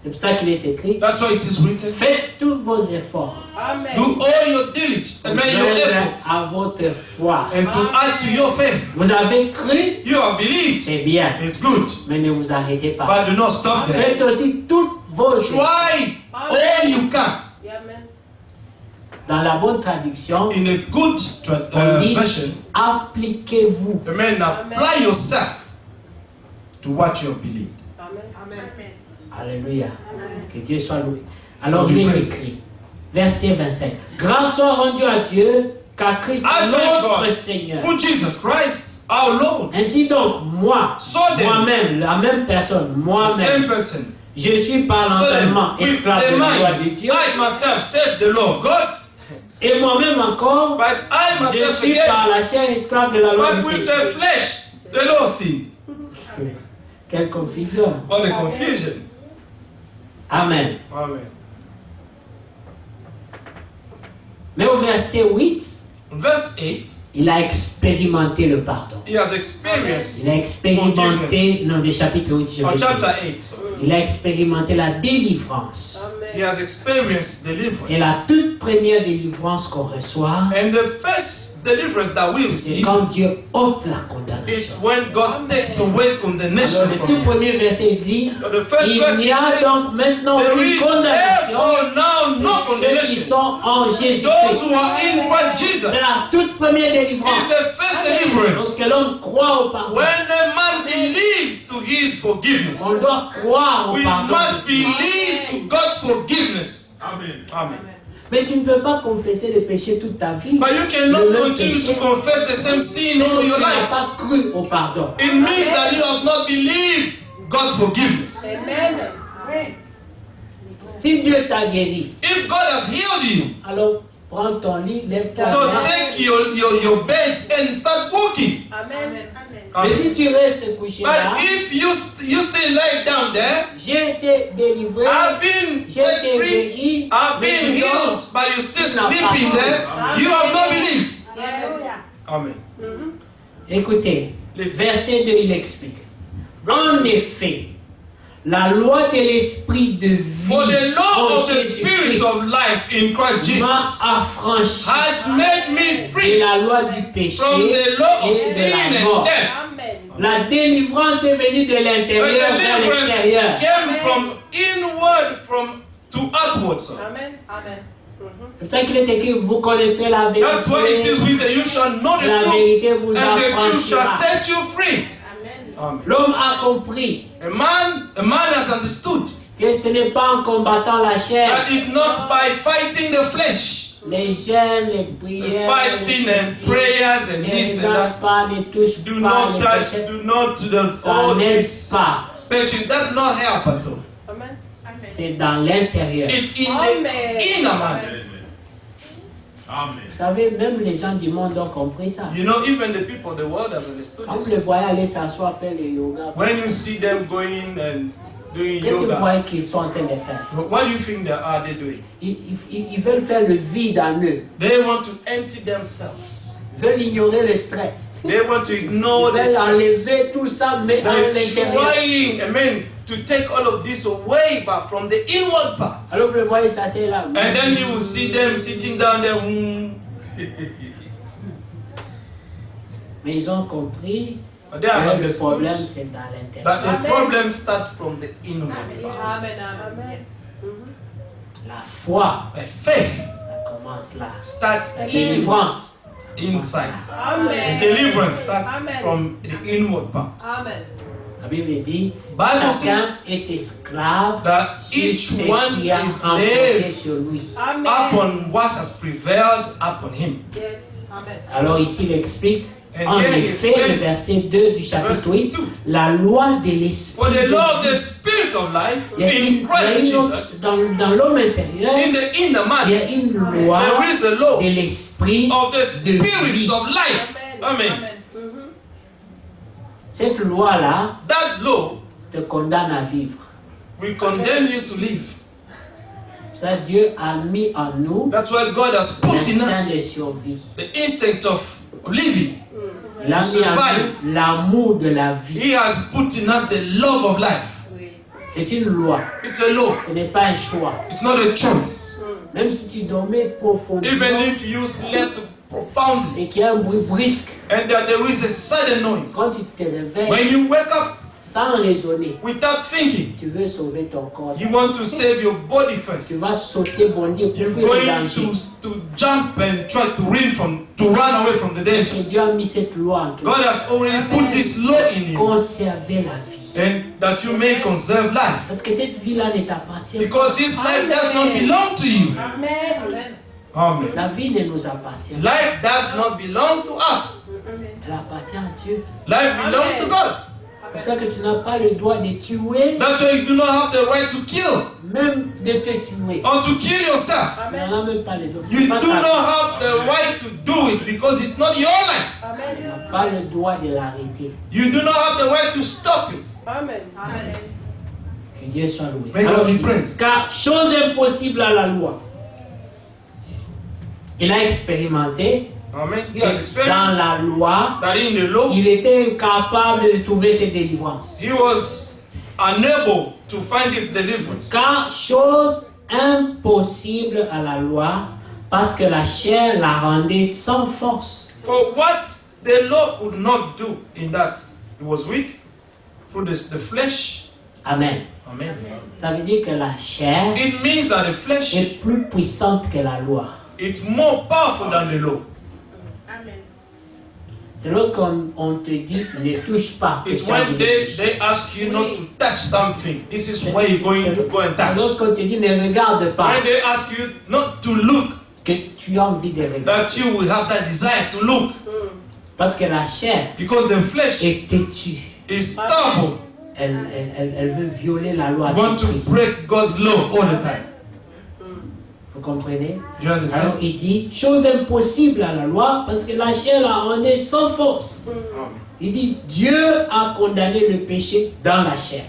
C'est pour ça qu'il est écrit, That's why it is written. faites tous vos efforts. Amen. Do all your diligence, pour and your joindre efforts, à votre foi. and to add to your faith. Vous avez cru, You have believed. c'est bien, It's good. mais ne vous arrêtez pas. But do not stop there. Faites aussi toutes vos efforts. Try all you can. Amen. Dans la bonne traduction, In a good on dit version, appliquez-vous. amen, apply yourself to what you have believed. Amen. Amen. Alléluia. Que Dieu soit loué. Alors il est écrit, verset 25. Grâce soit rendue à Dieu, car Christ I thank notre God Seigneur. for Jesus Christ, our Lord. Ainsi donc, moi, So then, moi-même, la même personne, the moi-même, same person. je suis par So then, l'entraînement with esclave the de la loi de mind, Dieu. I myself serve the law of God, Et moi-même encore, but I je myself suis again, par la chair esclave de la loi but du with péché. the flesh, the law sin. Quelle confusion. What a confusion. Amen. Amen. Mais au verset 8, In verse 8, il a expérimenté le pardon. he has experienced, Il a expérimenté, non, le chapitre 8, je or vais chapter dire. 8, sorry. Il a expérimenté la délivrance. He has experienced Et deliverance. la toute première délivrance qu'on reçoit, And the first deliverance that we c'est receive quand Dieu ôte la is condamnation. when God takes away condemnation Alors, le from tout you. premier verset dit, So the first il verse n'y a says, donc maintenant there aucune is condamnation therefore now no pour ceux qui condemnation. sont en Those Jésus-Christ. who are in Christ Jesus. C'est la toute première It is délivrance. the first deliverance. Lorsque l'homme croit au pardon, When a man believes to his forgiveness, on doit croire au we pardon. must believe to God's forgiveness. Amen. Amen. Mais tu ne peux pas confesser le péché toute ta vie. But you Le cannot même continue péché. to confess the same sin Mais all tu your n'as life. pas cru au pardon. It means that you have not believed God's forgiveness. Amen. Si Dieu t'a guéri, If God has healed you, alors prends ton lit, lève-toi. so marche. take your bed and start walking. Amen. Mais si tu restes couché là, But if you stay laid down there, j'ai été délivré, I've been j'ai set été free, guéri, I've mais been tu dors. healed, but you're still sleeping there, you have not believed. Amen. Écoutez, Listen. verset 2, il explique. En effet, la loi de l'esprit de vie For the law en of the Spirit Jésus-Christ of life in Christ m'a Jesus affranchi has made me de free la loi du péché from the law et of de sin la and mort. death. La délivrance est venue de The l'intérieur vers deliverance l'extérieur. came from inward to outward. Sir. Amen. Amen. C'est pour ça qu'il est écrit, vous connaîtrez la That's what it vérité, is with the you shall know the la truth, vérité vous and the truth shall affranchira. set you free. Amen. Amen. L'homme a compris A man has understood que ce n'est pas en combattant la chair, that it's not by fighting the flesh, les jeûnes, les the prières, fasting and prayers and ne this and regarde that. pas, ne touche Do pas not les touch, péchés. do not do the Ça all n'aide this. pas. It does not help at all. Amen. C'est dans l'intérieur. It's in Amen. the inner man. Vous savez, même les gens du monde ont compris ça. You know, even the people of the world have understood Quand vous les this. voyez aller s'asseoir, faire le yoga, When you see them going and doing qu'est-ce que vous yoga, voyez qu'ils sont en train de faire? what do you think they doing? Ils veulent faire le vide en eux. They want to empty themselves. Ils veulent ignorer le stress. They want to ignore Ils the veulent stress. enlever tout ça, mais à They're l'intérieur. trying, amen, to take all of this away, but from the inward part. Alors vous les voyez s'asseoir là. And then you will see them sitting down there. Mais ils ont compris But they have que le problème understood c'est dans that l'intérieur. the problem starts from the inward part. Amen. Amen. La foi, The faith ça commence là. starts La délivrance. inside. Amen. The deliverance starts Amen. from the inward part. Amen. La Bible dit, Bible chacun says est esclave that sur each ce one qui a is emporté slave sur lui. Amen. upon what has prevailed upon him. Yes. Amen. Alors ici il explique, And en here he effet, le explains verset 2 du chapitre verse 8, 2. la loi de For l'esprit the de law of the vie. spirit of life Il y a in une- Christ il y a une- Jesus, dans l'homme intérieur, in the inner il y man, a une loi there is a law de l'esprit of the de spirit vie. of life. Amen. Amen. Cette loi-là That law te condamne à vivre. will condemn you to live. Vous Ça, Dieu a mis en nous That's why God has put in l'instinct de us survie. the instinct of living. Il a mis en nous l'amour de la vie. He has put in us the love of life. C'est une loi. It's a law. Ce n'est pas un choix. It's not a choice. Même si tu dormais profondément Even if you slept profoundly et qu'il y a un bruit brusque, and that there is a sudden noise, quand tu te réveilles when you wake up sans raisonner, without thinking, tu veux sauver ton corps. you want to save your body Tu first. vas sauter, bondir pour You're fuir le going danger. to jump and try to run away from the danger. Et Dieu a mis cette loi en toi. God has already put this law in you, Conserver la vie. and that you may conserve life. Parce que cette vie-là ne t'appartient pas. Because this life does not belong to you. Amen. Amen. La vie ne nous appartient pas. Life does not belong to us. Elle appartient à Dieu. Life belongs to God. C'est pour ça que tu n'as pas le droit de tuer, That's why you do not have the right to kill même de te tuer. or to kill yourself. Tu n'en as même pas le droit. You C'est pas do ta not vie. have the right to do it because it's not your life. Tu n'as pas le droit de l'arrêter. You do not have the right to stop it. Amen. Que Dieu soit loué. May God Alors, be il dit, praised. car chose impossible à la loi. Il a expérimenté Amen. He que has dans experienced la loi, that in the law, il était incapable de trouver ses délivrances. he was unable to find his deliverance. Car chose impossible à la loi, parce que la chair la rendait sans force. For what the law could not do in that, it was weak through the flesh. Amen. Amen. Ça veut dire que la chair It means that the flesh est plus puissante que la loi. is more powerful than the law. C'est lorsqu'on te dit ne touche pas que It's tu as when dit de they toucher. ask you not to touch something. This is where you're going to go and C'est touch. lorsqu'on te dit ne regarde pas When they ask you not to look, que tu as envie de regarder. that you will have that desire to look. Parce que la chair Because the flesh est têtue. is stubborn. Elle veut violer la loi. à You want tout to prix. break God's law all the time. Vous comprenez? Do you Alors understand? il dit, chose impossible à la loi, parce que la chair la rendait sans force. Il dit, Dieu a condamné le péché dans la chair.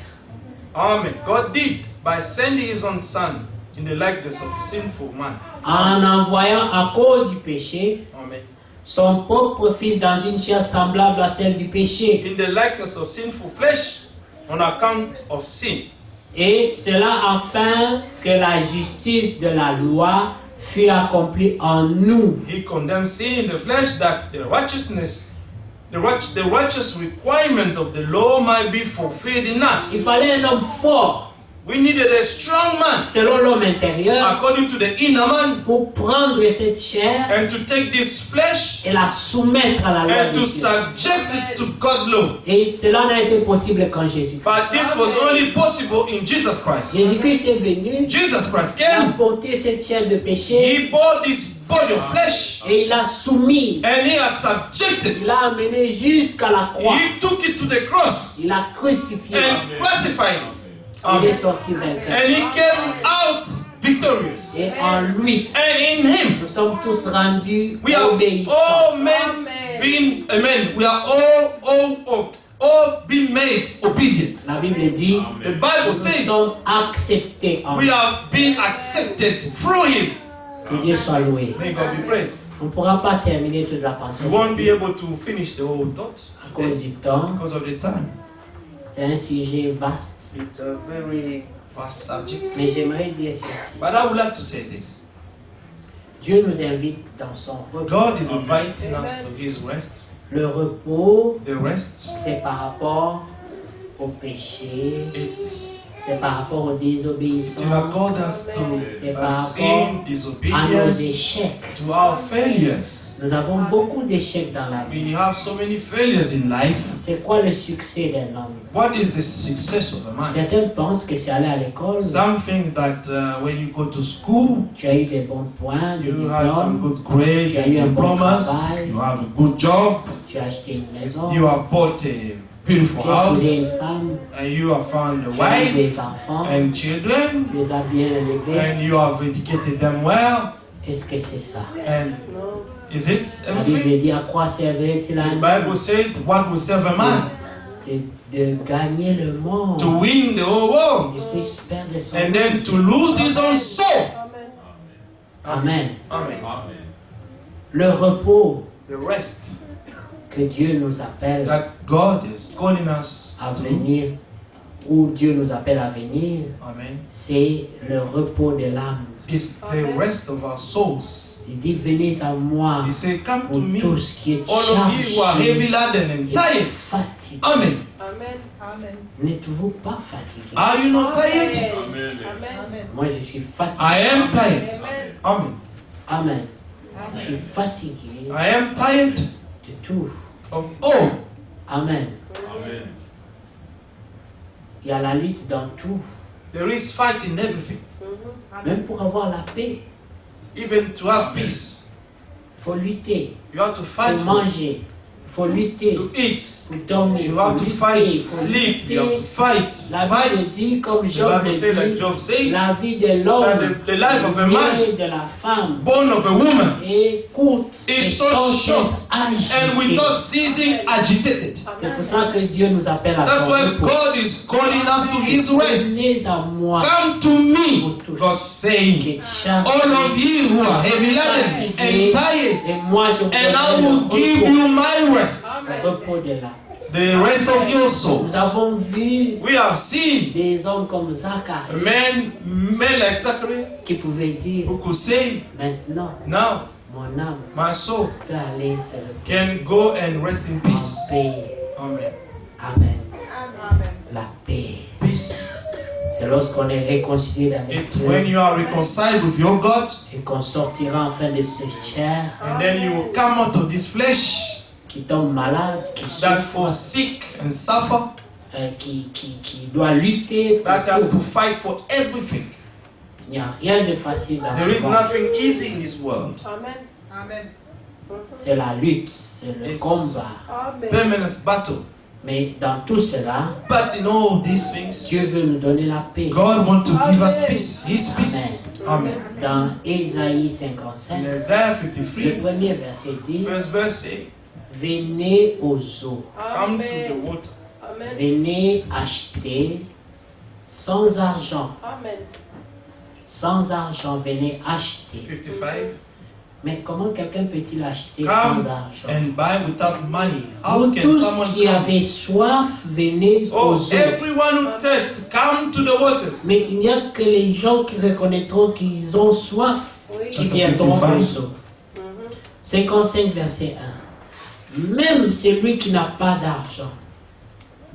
Amen. God did by sending his own son in the likeness of sinful man. En envoyant à cause du péché, Amen. son propre fils dans une chair semblable à celle du péché. In the likeness of sinful flesh on account of sin. Et cela afin que la justice de la loi fût accomplie en nous. He condemned sin in the flesh that the righteousness, the righteous requirement of the law might be fulfilled in us. Il fallait un homme fort, We needed a strong man selon l'homme intérieur, according to the inner man pour prendre cette chair and to take this flesh et la soumettre à la loi and de to Dieu. subject it to God's law. Et cela n'a été possible qu'en Jésus-Christ. But this was only possible in Jesus Christ. Jésus-Christ est venu, Jesus Christ il a came, porté cette chair de péché he bore this body of flesh et il l'a soumise. and he has subjected. Il l'a amené jusqu'à la croix. He took it to the cross Il l'a crucifié. and crucified it. Il est Amen. sorti vainqueur. And he came out victorious. Et en lui, And in him, nous sommes tous rendus we are obéissants. all men being, amen, we are all being made obedient. La Bible dit, The Bible nous says sommes acceptés en we lui. are being accepted through him. Que Dieu soit loué. May God be praised. On ne pourra pas terminer toute la pensée We won't be able to finish the whole thought à cause du temps. because of the time. C'est un sujet vaste. It's a very vast subject. Mais j'aimerais dire ceci. But I would like to say this. Dieu nous invite dans son repos. God is inviting us to his rest. Le repos, The rest, c'est par rapport au péché, it's c'est par rapport aux in désobéissances, accordance to c'est par sin, rapport à nos disobedience, échecs. to our failures. Nous avons beaucoup d'échecs dans la vie. We have so many failures in life. C'est quoi le succès d'un homme? What is the success of a man? Certains pensent que c'est aller à l'école, Some think that when you go to school, tu as eu des bons points, des you have some diplômes, good grades Tu as and eu un bon diplomas, travail. you have a good job, tu as acheté une maison, you have bought a beautiful tu as épousé house, une femme, and you have found a tu as eu wife des enfants, and children, tu les as bien élevés. and you have educated them well. Est-ce que c'est ça? And is it La everything? Bible dit à quoi servirait-il à The un Bible homme said, what will serve a man? de gagner le monde To win the whole world et puis perdre son and âme. then to lose his own soul. Amen. Amen. Le repos The rest que Dieu nous appelle that God is calling us à to. venir, où Dieu nous appelle à venir, Amen. c'est le repos de l'âme. Is the rest of our souls. Il dit, venez à moi, He said, come to pour me, tous qui êtes all of you who are chargés heavy laden and et tired. fatigués. Amen. Amen. Amen. N'êtes-vous pas fatigués? Are you not tired? Amen. Amen. Moi, je suis fatigué. I am tired. Amen. Amen. Amen. Je suis Amen. fatigué I am tired de tout. of all. Amen. Il y a la lutte dans tout. There is fight in everything. Même pour avoir la paix, Even to have peace, il faut lutter. you have to Il fight faut for it. manger. Il faut lutter. To eat, Pour dormir. Il you faut have to lutter. fight. Il faut Sleep, you have to lutter. fight. La Bible Fight. dit, comme The Job Bible le says, like dit, Job said, la vie de that l'homme, the life of a man, et de la femme, born of a woman, est courte et is so sans short cesse and agitée. without ceasing agitated. C'est pour ça que Dieu nous appelle à That's son why repos. God is calling us to His rest. Venez à moi, Come to me, God qui saying, êtes chargés, all of you who are heavy laden fatigués, and tired, et moi je vous and I donnerai will give le repos, you my rest, le repos de l'âme. the rest of your souls. Nous avons vu We have seen des hommes comme Zacharie men like Zachary qui pouvaient dire, who could say, maintenant, now mon âme my soul peut aller se reposer can go and rest in en peace. paix. Amen. Amen. Amen. La paix. Peace. C'est lorsqu'on est réconcilié avec It's Dieu when you are reconciled with your God, et qu'on sortira enfin de ce chair and then you will come out of this flesh qui tombe malade, qui that souffre, for sick and suffer, qui doit lutter pour that has to tout. fight for everything. Il n'y a rien de facile dans There ce is monde. nothing easy in this world. Amen. Amen. C'est la lutte, c'est le It's- combat. Amen. Permanent battle. Mais dans tout cela, But in all these things, Dieu veut nous donner la paix. God wants to give us peace, His peace. Amen. Dans Ésaïe In 55, Isaiah le 53, premier verset dit, first verse say, venez aux eaux, come to the Amen. water. Amen. venez acheter sans argent. Amen. Sans argent, venez acheter. 55, Mais comment quelqu'un peut-il acheter come sans argent? and buy without money. How Vous can tous someone qui come? avez soif, venez Oh, aux eaux. everyone who thirsts, come to the waters. Mais il n'y a que les gens qui reconnaîtront qu'ils ont soif Oui. qui viendront aux eaux. 55 verset 1. Même celui qui n'a pas d'argent,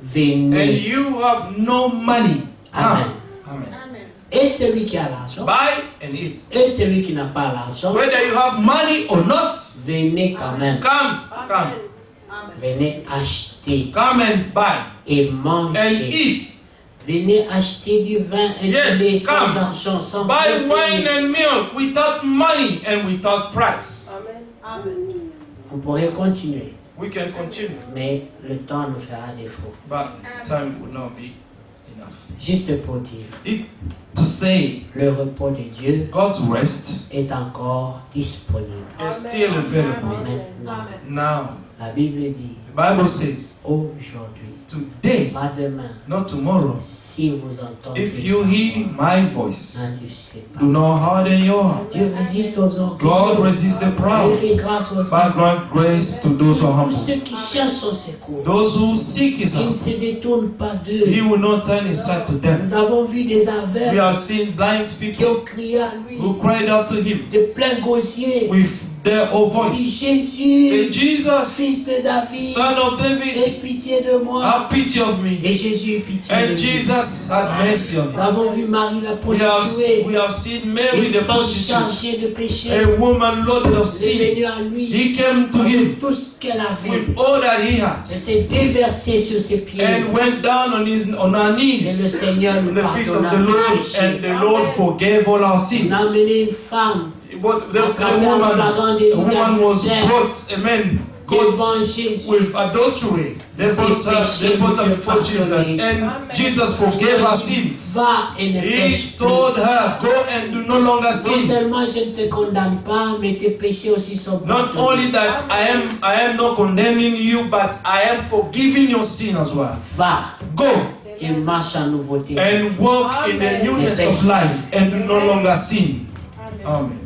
And venez. you have no money. Amen. Come. Amen. Amen. Et celui qui a l'argent, Buy and eat. et celui qui n'a pas l'argent, Whether you have money or not, venez quand même. come, come, Amen. Amen. Venez acheter come and buy et and manger. eat. Venez acheter du vin et Yes, du lait sans come. argent, sans Buy prix. wine and milk without money and without price. Amen. Amen. On pourrait continuer, We can continue, mais le temps nous fera défaut. but time will not be enough. Juste pour dire, To say le repos de Dieu God's rest est encore disponible. is still available Maintenant, now. la Bible dit, The Bible says, aujourd'hui, today, pas demain, not tomorrow. si vous entendez If you sa hear voix, my voice, n'endurcissez pas. do not harden your heart. Dieu résiste aux orgueilleux. God resists the Dieu proud, fait grâce aux but humbles. grant grace to those who are Tous humble. ceux qui cherchent son secours, Those who seek His qui ne help, se détournent pas He d'eux. will not turn His side to them. Nous avons vu des We aveugles have seen blind qui people ont crié à lui who cried out to Him de plein gosier. with their own Dit, voice. Say, Jésus, Jesus, fils de David, Son of aie David, pitié de moi. have pity of me. Et Jésus eut pitié de And lui. Jesus had mercy on Nous him. avons vu Marie la We prostituée, have seen Mary une the femme prostitute, chargée de péché. a woman loaded of Elle est sin. venue à lui He came to avec him tout ce qu'elle avait. with all that he had Elle s'est déversée sur ses pieds. and went down on her Et le knees Seigneur on lui the feet pardonna of the ses Lord, péchés. and the Lord forgave all our On sins. a amené une femme But the woman was brought, amen, devant caught Jésus. with adultery. They brought her before Jesus, and Jesus forgave her sins. Va et ne pêche He plus. told her, go and do no longer Non sin. seulement je ne te condamne pas, mais tes péchés aussi sont Not pardonnés. only that I am not condemning you, but I am forgiving your sin as well. Va Go et marche en nouveauté. and walk in the newness of life and do no longer sin. Amen.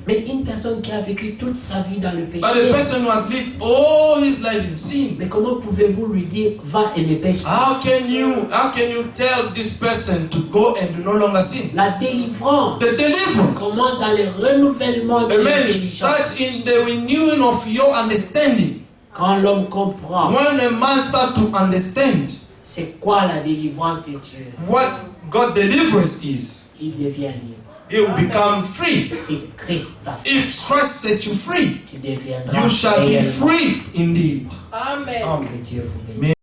Mais une personne qui a vécu toute sa vie dans le But the péché, person who has lived all his life in sin, mais comment pouvez-vous lui dire va et ne pêche pas? how can you tell this person to go and no longer sin? La délivrance The deliverance, commence dans le renouvellement de amen, l'intelligence. starts in the renewing of your understanding. Quand l'homme comprend When a man starts to understand c'est quoi la délivrance de Dieu, what God deliverance is, il devient libre. he will become free. Si Christ t'a fait, If Christ set you free, tu deviendras you shall be réellement. free indeed. Amen. Amen. Que Dieu vous bénisse.